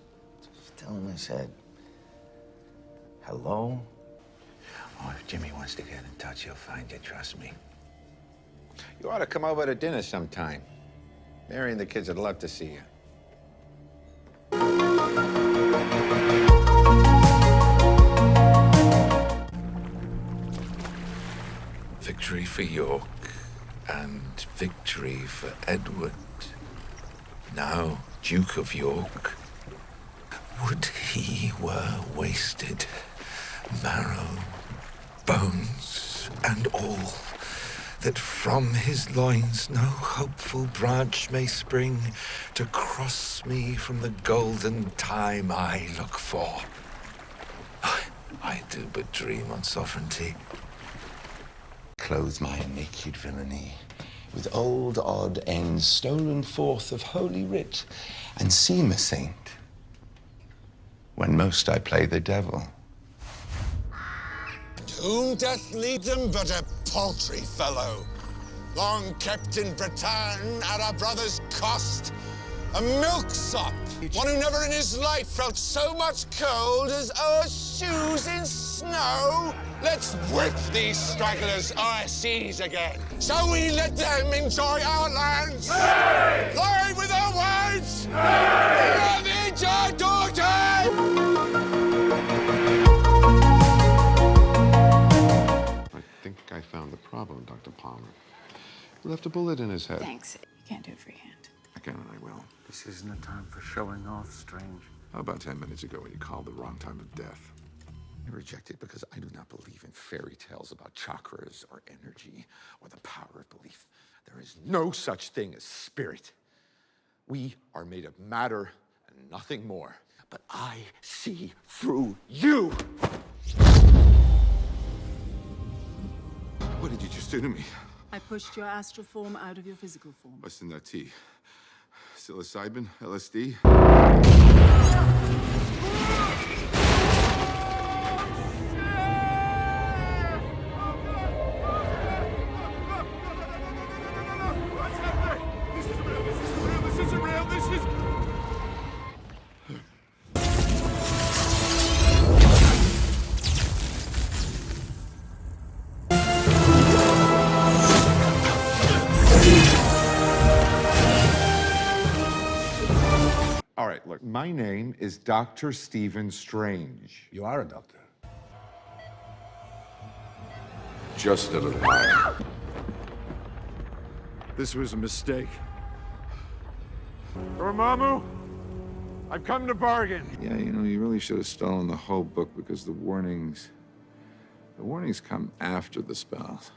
Speaker 6: tell him I said hello.
Speaker 17: Oh, if Jimmy wants to get in touch, he'll find you, trust me. You ought to come over to dinner sometime. Mary and the kids would love to see you.
Speaker 11: Victory for York and victory for Edward. Now Duke of York. Would he were wasted, marrow, bones, and all, that from his loins no hopeful branch may spring to cross me from the golden time I look for. I do but dream on sovereignty. Clothe my naked villainy with old odd ends stolen forth of holy writ, and seem a saint, when most I play the devil.
Speaker 12: Whom doth lead them but a paltry fellow, long kept in Bretagne at our brother's cost, a milksop, one who never in his life felt so much cold as our shoes in snow. Let's whip these stragglers our seas again. Shall we let them enjoy our lands? Hey! Lie with our wives? Hey! Ravage our daughters!
Speaker 1: I think I found the problem, Dr. Palmer. We left a bullet in his head.
Speaker 16: Thanks. You can't do it freehand.
Speaker 1: I can and I will.
Speaker 13: This isn't a time for showing off, Strange.
Speaker 1: How about 10 minutes ago when you called the wrong time of death? I reject it because I do not believe in fairy tales about chakras or energy or the power of belief. There is no such thing as spirit. We are made of matter and nothing more. But I see through you. What did you just do to me?
Speaker 18: I pushed your astral form out of your physical form.
Speaker 1: What's in that tea? Psilocybin? LSD? All right, look, my name is Dr. Stephen Strange.
Speaker 11: You are a doctor.
Speaker 1: Just a little while. This was a mistake. Dormammu, I've come to bargain. Yeah, you know, you really should have stolen the whole book because the warnings come after the spells.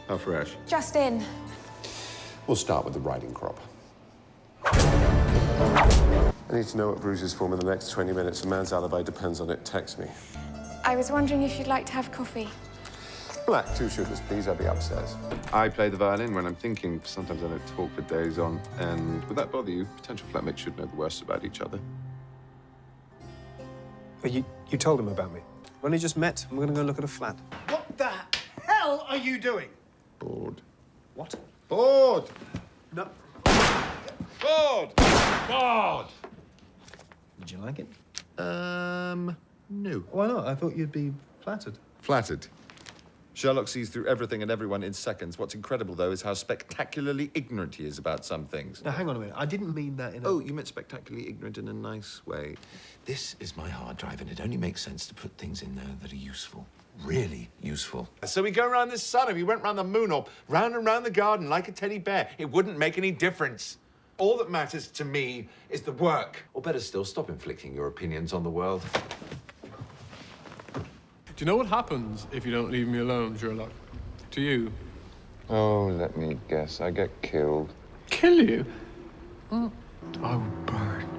Speaker 1: How fresh?
Speaker 24: Just in.
Speaker 11: We'll start with the riding crop.
Speaker 19: I need to know what Bruges for in the next 20 minutes. A man's alibi depends on it. Text me.
Speaker 24: I was wondering if you'd like to have coffee.
Speaker 19: Black, 2 sugars, please. I'll be upstairs. I play the violin when I'm thinking. Sometimes I don't talk for days on. And would that bother you? Potential flatmates should know the worst about each other.
Speaker 7: But you told him about me. We only just met, and we're going to go look at a flat.
Speaker 6: What the hell are you doing?
Speaker 1: Bored.
Speaker 7: What?
Speaker 1: Bored!
Speaker 7: No.
Speaker 1: Bored! Bored!
Speaker 7: Did you like it?
Speaker 1: No.
Speaker 7: Why not? I thought you'd be flattered.
Speaker 1: Flattered. Sherlock sees through everything and everyone in seconds. What's incredible, though, is how spectacularly ignorant he is about some things.
Speaker 7: Now, hang on a minute. I didn't mean that in a...
Speaker 1: Oh, you meant spectacularly ignorant in a nice way.
Speaker 3: This is my hard drive, and it only makes sense to put things in there that are useful. Really useful.
Speaker 1: So we go around the sun. If we went round the moon or round and round the garden like a teddy bear, it wouldn't make any difference.
Speaker 11: All that matters to me is the work. Or better still, stop inflicting your opinions on the world.
Speaker 5: Do you know what happens if you don't leave me alone, Sherlock? To you?
Speaker 19: Oh, let me guess. I get killed.
Speaker 5: Kill you? Mm. I would burn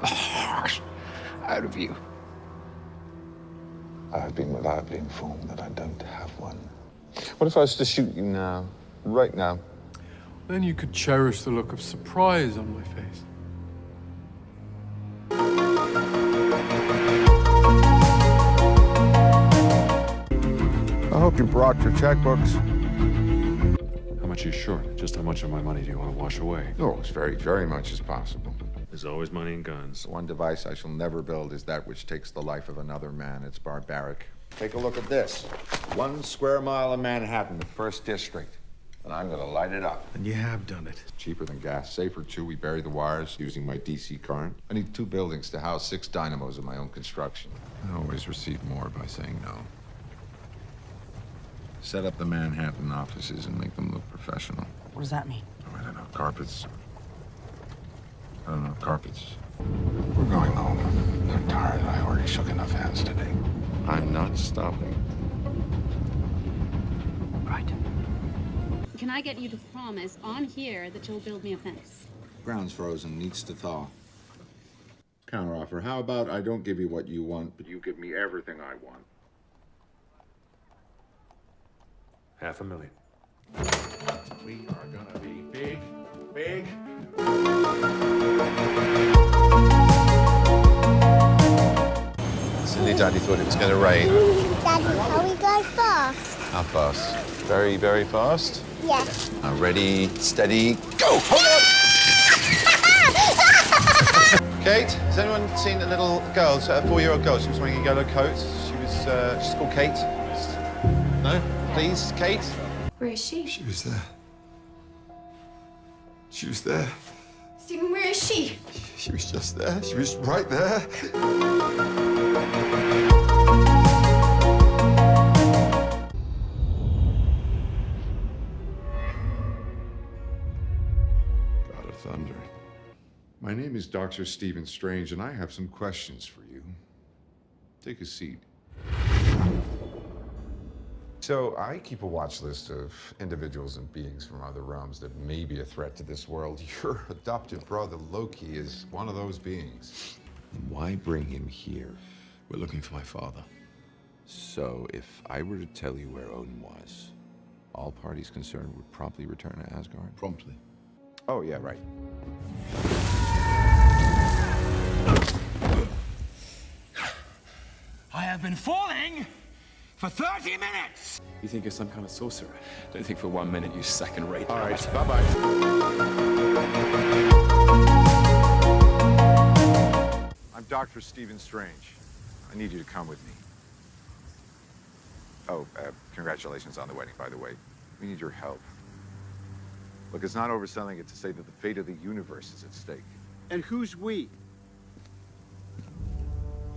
Speaker 5: the heart out of you.
Speaker 19: I have been reliably informed that I don't have one. What if I was to shoot you now? Right now?
Speaker 5: Then you could cherish the look of surprise on my face.
Speaker 19: I hope you brought your checkbooks.
Speaker 15: How much are you short? Just how much of my money do you want to wash away?
Speaker 19: Oh, as very much as possible.
Speaker 15: There's always money in guns.
Speaker 19: The one device I shall never build is that which takes the life of another man. It's barbaric. Take a look at this. 1 square mile of Manhattan, the 1st district. And I'm gonna light it up.
Speaker 7: And you have done it.
Speaker 19: Cheaper than gas, safer too. We bury the wires using my DC current. I need 2 buildings to house 6 dynamos of my own construction. I always receive more by saying no. Set up the Manhattan offices and make them look professional.
Speaker 20: What does that mean?
Speaker 19: Oh, I don't know, carpets. We're going home. I'm tired. I already shook enough hands today. I'm not stopping.
Speaker 20: Right.
Speaker 21: Can I get you to promise on here that you'll build me a fence?
Speaker 19: Ground's frozen, needs to thaw. Counteroffer. How about I don't give you what you want, but you give me everything I want?
Speaker 15: $500,000.
Speaker 12: We are gonna be big, big.
Speaker 1: Silly Daddy thought it was going to rain.
Speaker 22: Daddy, can we go fast?
Speaker 1: How fast? Very, very fast.
Speaker 22: Yeah.
Speaker 1: Now, ready, steady, go! Hold on! Kate, has anyone seen a little girl, a 4-year-old girl? She was wearing a yellow coat. She's called Kate. No? Please, Kate?
Speaker 24: Where is she?
Speaker 19: She was there. She was there.
Speaker 24: Stephen, where is she?
Speaker 19: She was just there. She was right there. God of Thunder. My name is Dr. Stephen Strange, and I have some questions for you. Take a seat. So I keep a watch list of individuals and beings from other realms that may be a threat to this world. Your adopted brother, Loki, is one of those beings.
Speaker 3: Why bring him here?
Speaker 19: We're looking for my father.
Speaker 3: So, if I were to tell you where Odin was, all parties concerned would promptly return to Asgard?
Speaker 19: Promptly. Oh, yeah, right.
Speaker 8: I have been falling for 30 minutes!
Speaker 25: You think you're some kind of sorcerer? Don't think for 1 minute you're second-rate.
Speaker 19: All right, bye-bye. I'm Dr. Stephen Strange. I need you to come with me. Oh, congratulations on the wedding, by the way. We need your help. Look, it's not overselling it to say that the fate of the universe is at stake.
Speaker 7: And who's we?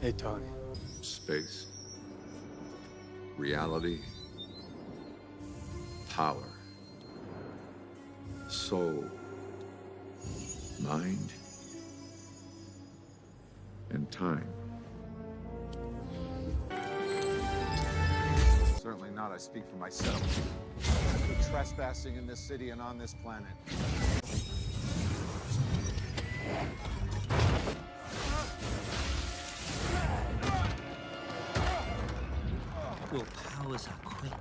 Speaker 5: Hey, Tony.
Speaker 19: Space. Reality. Power. Soul. Mind. And time. Certainly not. I speak for myself. For trespassing in this city and on this planet.
Speaker 6: Your powers are quick.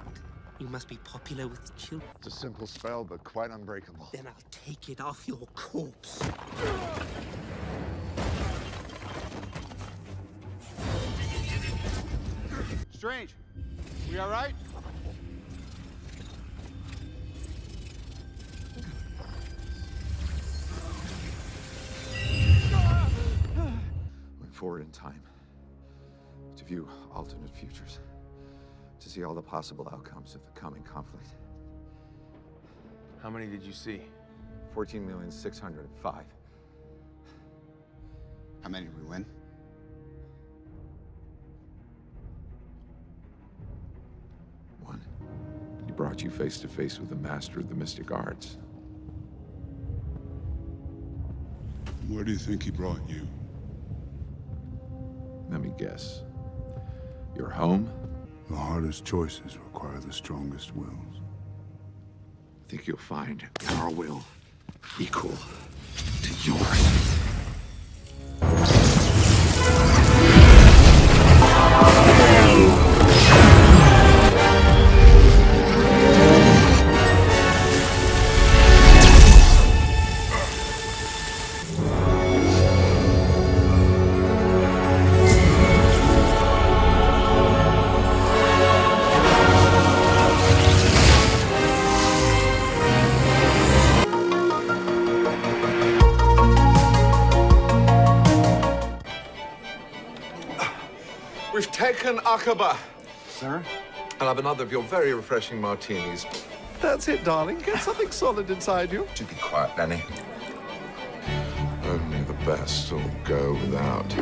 Speaker 6: You must be popular with children.
Speaker 19: It's a simple spell, but quite unbreakable.
Speaker 6: Then I'll take it off your corpse.
Speaker 19: Strange, we all right? Went forward in time to view alternate futures, to see all the possible outcomes of the coming conflict.
Speaker 7: How many did you see?
Speaker 19: 14,605,000.
Speaker 27: How many did we win?
Speaker 19: One. He brought you face to face with the master of the mystic arts.
Speaker 14: Where do you think he brought you?
Speaker 19: Let me guess. Your home?
Speaker 14: The hardest choices require the strongest wills.
Speaker 19: I think you'll find our will equal to yours.
Speaker 1: We've taken Aqaba.
Speaker 5: Sir?
Speaker 1: I'll have another of your very refreshing martinis. That's it, darling. Get something solid inside you.
Speaker 19: Would you be quiet, Benny? Only the best will go without.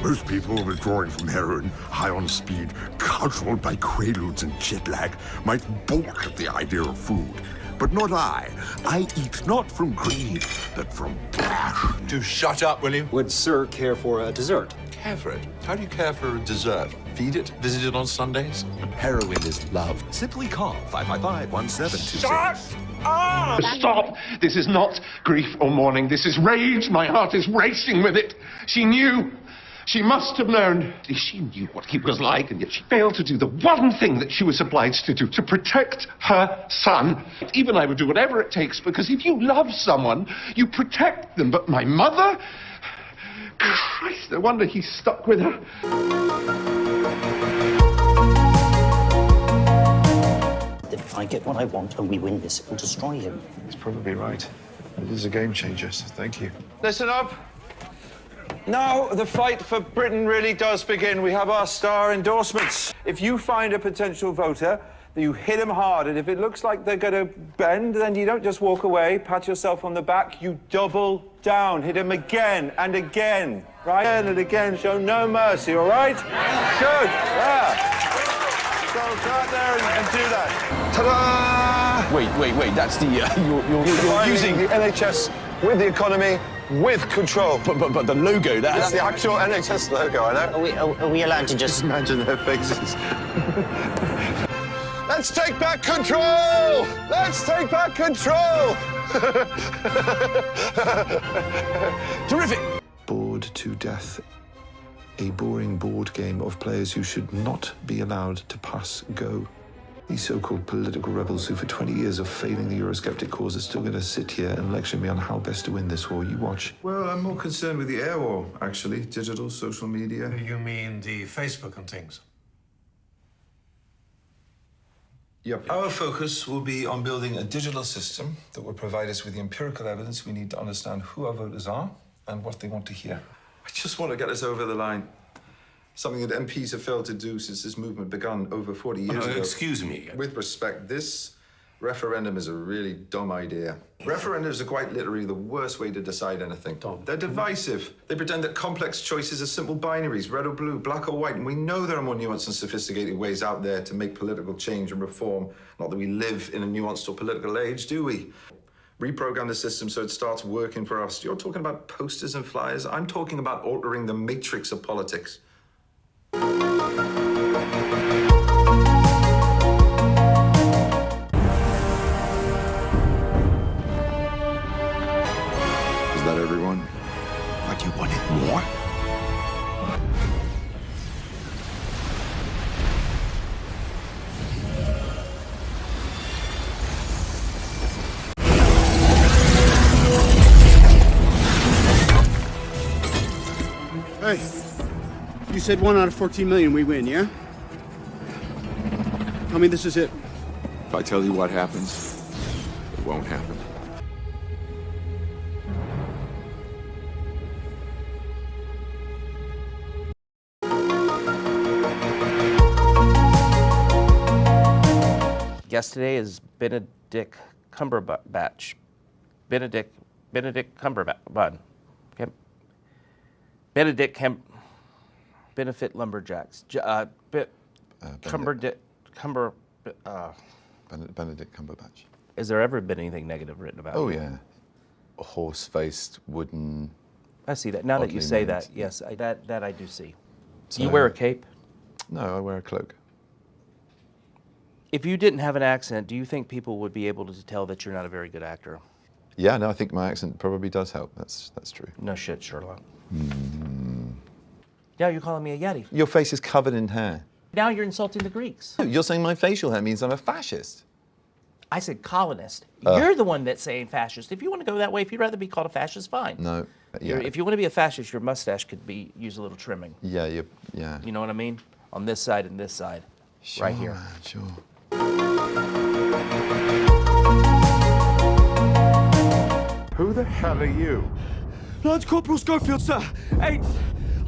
Speaker 14: Most people withdrawing from heroin, high on speed, cudgeled by quaaludes and jet lag, might balk at the idea of food. But not I. I eat not from greed, but from passion.
Speaker 1: Do shut up, will you?
Speaker 7: Would Sir care for a dessert?
Speaker 1: Care for it? How do you care for a dessert? Feed it? Visit it on Sundays? Heroin is love.
Speaker 4: Simply call 555-1726.
Speaker 12: Stop! Stop! This is not grief or mourning. This is rage. My heart is racing with it. She knew. She must have known. She knew what he was like, and yet she failed to do the one thing that she was obliged to do, to protect her son. Even I would do whatever it takes, because if you love someone, you protect them. But my mother? Christ, no wonder he's stuck with her.
Speaker 9: If I get what I want and we win this, it will destroy him.
Speaker 3: He's probably right. It is a game changer, so thank you.
Speaker 1: Listen up. Now the fight for Britain really does begin. We have our star endorsements. If you find a potential voter, you hit them hard, and if it looks like they're going to bend, then you don't just walk away, pat yourself on the back, you double down, hit them again and again, right? Again and again, show no mercy, all right? Good, yeah. So go out there and do that. Ta-da!
Speaker 3: Wait, that's the,
Speaker 1: You're using the NHS with the economy, with control.
Speaker 3: But the logo,
Speaker 1: That's the actual NHS logo, I know.
Speaker 9: Are we allowed to just...
Speaker 1: Imagine their faces. Let's take back control! Let's take back control!
Speaker 3: Terrific! Bored to death. A boring board game of players who should not be allowed to pass go. These so-called political rebels who for 20 years of failing the Eurosceptic cause are still going to sit here and lecture me on how best to win this war. You watch. Well, I'm more concerned with the air war, actually. Digital, social media.
Speaker 11: You mean the Facebook and things?
Speaker 3: Yep. Our focus will be on building a digital system that will provide us with the empirical evidence we need to understand who our voters are and what they want to hear. I just want to get us over the line. Something that MPs have failed to do since this movement began over 40 years ago.
Speaker 11: Excuse me.
Speaker 3: With respect, this referendum is a really dumb idea. Referendums are quite literally the worst way to decide anything. They're divisive. They pretend that complex choices are simple binaries, red or blue, black or white, and we know there are more nuanced and sophisticated ways out there to make political change and reform. Not that we live in a nuanced or political age, do we? Reprogram the system so it starts working for us. You're talking about posters and flyers. I'm talking about altering the matrix of politics.
Speaker 19: Is that everyone?
Speaker 4: What, you wanted more?
Speaker 10: Hey, you said 1 out of 14 million we win, yeah? Tell me this is it.
Speaker 19: If I tell you what happens, it won't happen.
Speaker 20: Guest today is Benedict Cumberbatch. Benedict Cumberbatch. Benefit Lumberjacks.
Speaker 1: Benedict Cumberbatch.
Speaker 20: Has there ever been anything negative written about
Speaker 1: Oh,
Speaker 20: him?
Speaker 1: yeah. horse-faced wooden...
Speaker 20: I see that. Now that you
Speaker 1: oddly
Speaker 20: say
Speaker 1: named.
Speaker 20: that, yes, that I do see.
Speaker 1: So-
Speaker 20: Do you wear a cape?
Speaker 1: No, I wear a cloak.
Speaker 20: If you didn't have an accent, do you think people would be able to tell that you're not a very good actor?
Speaker 1: Yeah, no, I think my accent probably does help. That's true.
Speaker 20: No shit, Sherlock.
Speaker 1: Mm.
Speaker 20: Now you're calling me a Yeti.
Speaker 1: Your face is covered in hair.
Speaker 20: Now you're insulting the Greeks.
Speaker 1: You're saying my facial hair means I'm a fascist.
Speaker 20: I said colonist. You're the one that's saying fascist. If you want to go that way, if you'd rather be called a fascist, fine.
Speaker 1: No, yeah.
Speaker 20: If you want to be a fascist, your mustache could use a little trimming.
Speaker 1: Yeah, yeah.
Speaker 20: You know what I mean? On this side and this side. Right here.
Speaker 1: Man, sure.
Speaker 12: Who the hell are you?
Speaker 7: Lance Corporal Schofield, sir. 8th.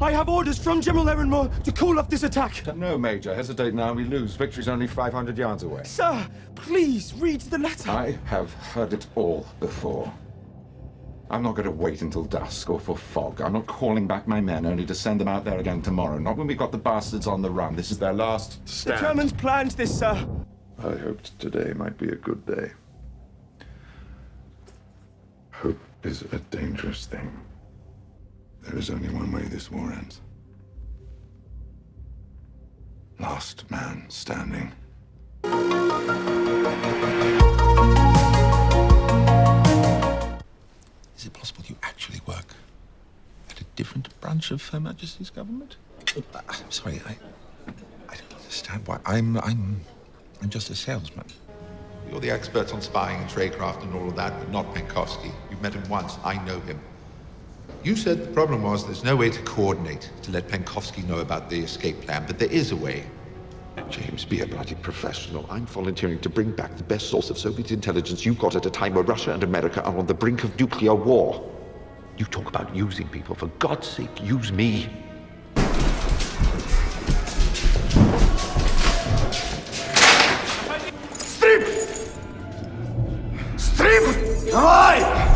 Speaker 7: I have orders from General Ehrenmoor to call off this attack.
Speaker 19: No, Major. Hesitate now, we lose. Victory's only 500 yards away.
Speaker 7: Sir, please read the letter.
Speaker 19: I have heard it all before. I'm not going to wait until dusk or for fog. I'm not calling back my men only to send them out there again tomorrow. Not when we've got the bastards on the run. This is their last stand.
Speaker 7: The Germans planned this, sir.
Speaker 19: I hoped today might be a good day. Hope is a dangerous thing. There is only one way this war ends. Last man standing. Is it possible you actually work at a different branch of Her Majesty's government? I'm sorry, I don't understand why. I'm just a salesman.
Speaker 11: You're the experts on spying and tradecraft and all of that, but not Penkovsky. You've met him once. I know him. You said the problem was there's no way to coordinate, to let Penkovsky know about the escape plan, but there is a way.
Speaker 3: James, be a bloody professional. I'm volunteering to bring back the best source of Soviet intelligence you've got at a time where Russia and America are on the brink of nuclear war. You talk about using people. For God's sake, use me.
Speaker 7: Strip! Strip! Давай!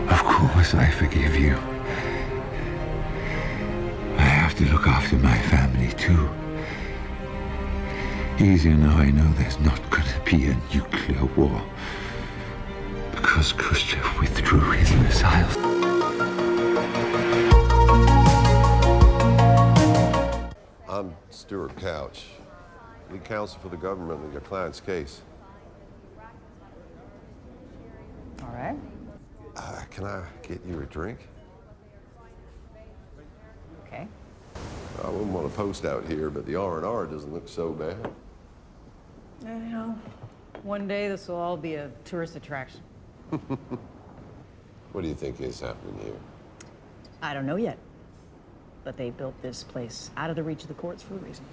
Speaker 19: Of course I forgive you. I have to look after my family too. Easier now I know there's not gonna be a nuclear war. Because Khrushchev withdrew his missiles.
Speaker 2: I'm Stuart Couch, lead counsel for the government in your client's case.
Speaker 13: All right.
Speaker 2: Can I get you a drink?
Speaker 13: Okay.
Speaker 2: I wouldn't want to post out here, but the R&R doesn't look so bad.
Speaker 13: You know, one day this will all be a tourist attraction.
Speaker 2: What do you think is happening here?
Speaker 13: I don't know yet. But they built this place out of the reach of the courts for a reason.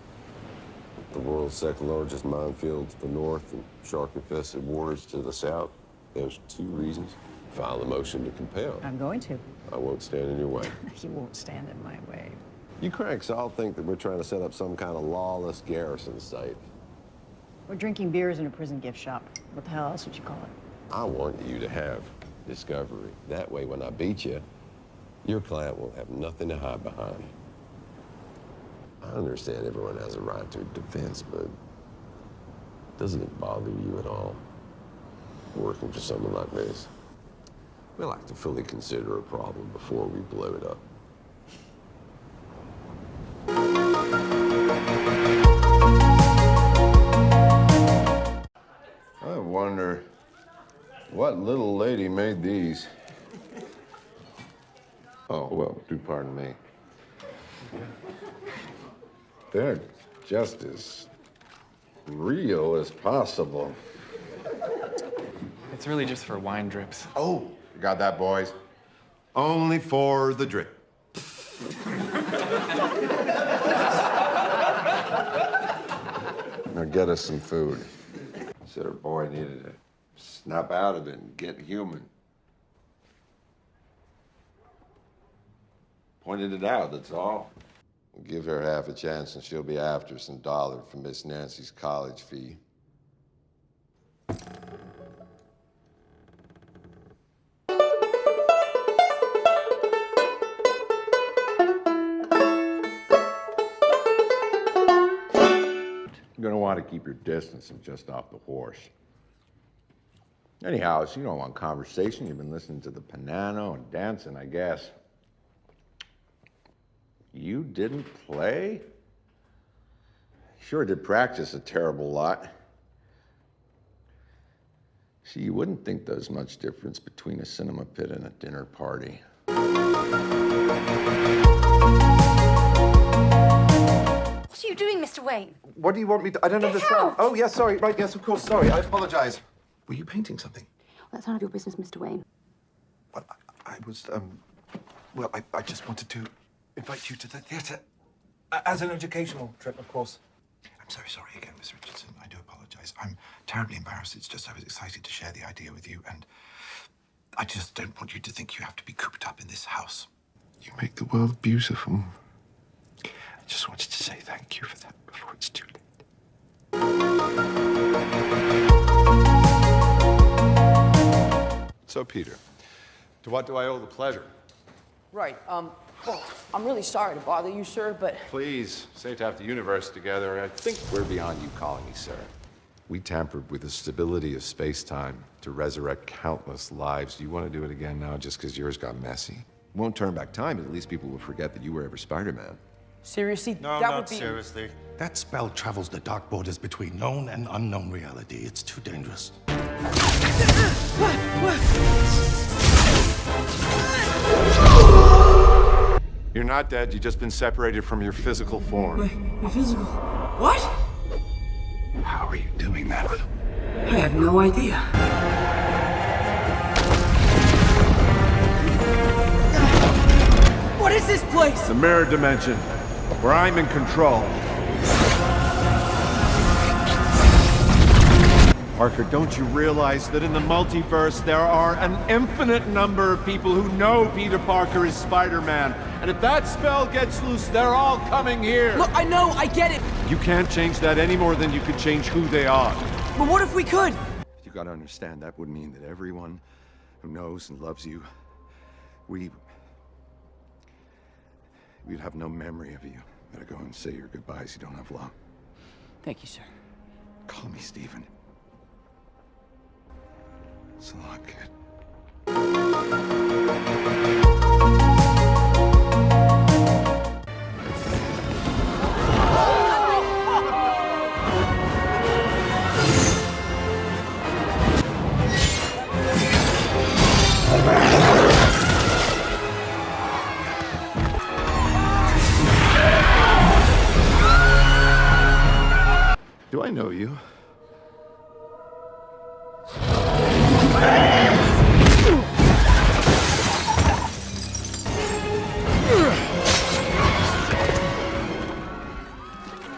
Speaker 2: The world's second largest minefield to the north and shark-infested waters to the south. There's two reasons. File a motion to compel.
Speaker 13: I'm going to.
Speaker 2: I won't stand in your way.
Speaker 13: You won't stand in my way.
Speaker 2: You cranks all think that we're trying to set up some kind of lawless garrison site.
Speaker 13: We're drinking beers in a prison gift shop. What the hell else would you call it?
Speaker 2: I want you to have discovery. That way, when I beat you, your client will have nothing to hide behind. I understand everyone has a right to defense, but doesn't it bother you at all working for someone like this? We like to fully consider a problem before we blow it up. I wonder what little lady made these. Oh, well, do pardon me. They're just as real as possible.
Speaker 16: It's really just for wine drips.
Speaker 2: Oh, you got that, boys? Only for the drip. Now get us some food. Said her boy needed to snap out of it and get human. Pointed it out, that's all. We'll give her half a chance and she'll be after some dollar for Miss Nancy's college fee.
Speaker 19: You're gonna want to keep your distance and just off the horse. Anyhow, so you don't want conversation. You've been listening to the piano and dancing, I guess. You didn't play? Sure did practice a terrible lot. See, you wouldn't think there's much difference between a cinema pit and a dinner party.
Speaker 16: What are you doing, Mr. Wayne?
Speaker 17: What do you want me to... I don't understand.
Speaker 16: Out!
Speaker 17: Oh, yes, sorry. Right, yes, of course, sorry. I apologize. Were you painting something?
Speaker 16: Well, that's none of your business, Mr. Wayne.
Speaker 17: Well, I was, well, I just wanted to invite you to the theatre. As an educational trip, of course. I'm so sorry again, Miss Richardson. I do apologize. I'm terribly embarrassed. It's just I was excited to share the idea with you, and I just don't want you to think you have to be cooped up in this house. You make the world beautiful. I just wanted to say thank you for that before it's too late.
Speaker 1: So, Peter, to what do I owe the pleasure?
Speaker 18: Right, well, I'm really sorry to bother you, sir, but...
Speaker 1: Please, say to have the universe together. I think we're beyond you calling me sir. We tampered with the stability of space-time to resurrect countless lives. Do you want to do it again now just because yours got messy? Won't turn back time, but at least people will forget that you were ever Spider-Man.
Speaker 18: Seriously?
Speaker 10: No,
Speaker 18: that
Speaker 10: not
Speaker 18: would be...
Speaker 10: seriously.
Speaker 4: That spell travels the dark borders between known and unknown reality. It's too dangerous.
Speaker 1: You're not dead. You've just been separated from your physical form.
Speaker 18: My physical... What?
Speaker 4: How are you doing that?
Speaker 18: I have no idea. What is this place?
Speaker 21: The mirror dimension, where I'm in control. Parker, don't you realize that in the multiverse there are an infinite number of people who know Peter Parker is Spider-Man? And if that spell gets loose, they're all coming here.
Speaker 18: Look, I know, I get it.
Speaker 21: You can't change that any more than you could change who they are.
Speaker 18: But what if we could?
Speaker 19: You gotta understand, that would mean that everyone who knows and loves you, we'd have no memory of you. Better go and say your goodbyes. You don't have long.
Speaker 18: Thank you, sir.
Speaker 19: Call me Stephen. So long, kid.
Speaker 1: Do I know you?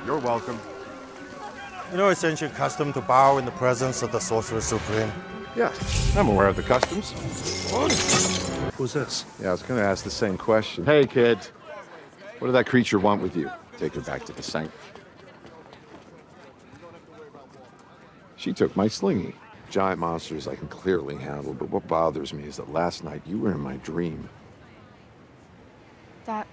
Speaker 1: You're welcome.
Speaker 10: You know, it's ancient custom to bow in the presence of the Sorcerer Supreme.
Speaker 1: Yeah, I'm aware of the customs.
Speaker 10: Who's this?
Speaker 1: Yeah, I was going to ask the same question. Hey, kid. What did that creature want with you? Take her back to the sanctum. She took my slingy. Giant monsters I can clearly handle, but what bothers me is that last night you were in my dream.
Speaker 23: That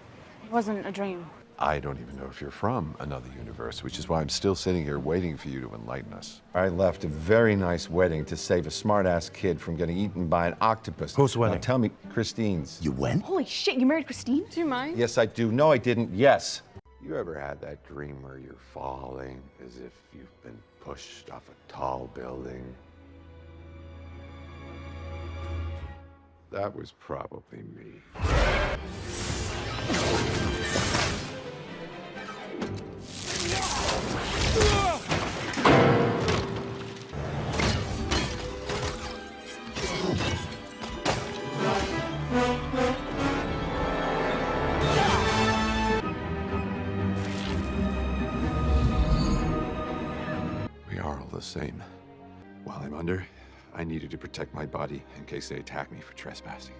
Speaker 23: wasn't a dream.
Speaker 1: I don't even know if you're from another universe, which is why I'm still sitting here waiting for you to enlighten us. I left a very nice wedding to save a smart-ass kid from getting eaten by an octopus.
Speaker 10: Whose wedding?
Speaker 1: Now tell me, Christine's.
Speaker 10: You went?
Speaker 23: Holy shit, you married Christine? Do you mind?
Speaker 1: Yes, I do. No, I didn't. Yes. You ever had that dream where you're falling as if you've been pushed off a tall building? That was probably me. We are all the same. While I'm under, I needed to protect my body in case they attack me for trespassing.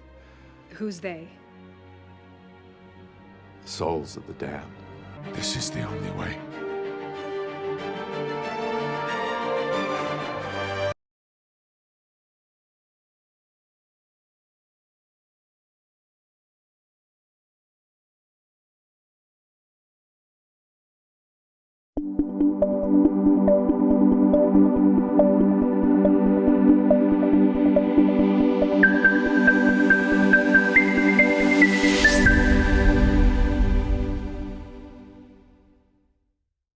Speaker 23: Who's they?
Speaker 1: Souls of the damned. This is the only way.
Speaker 8: you.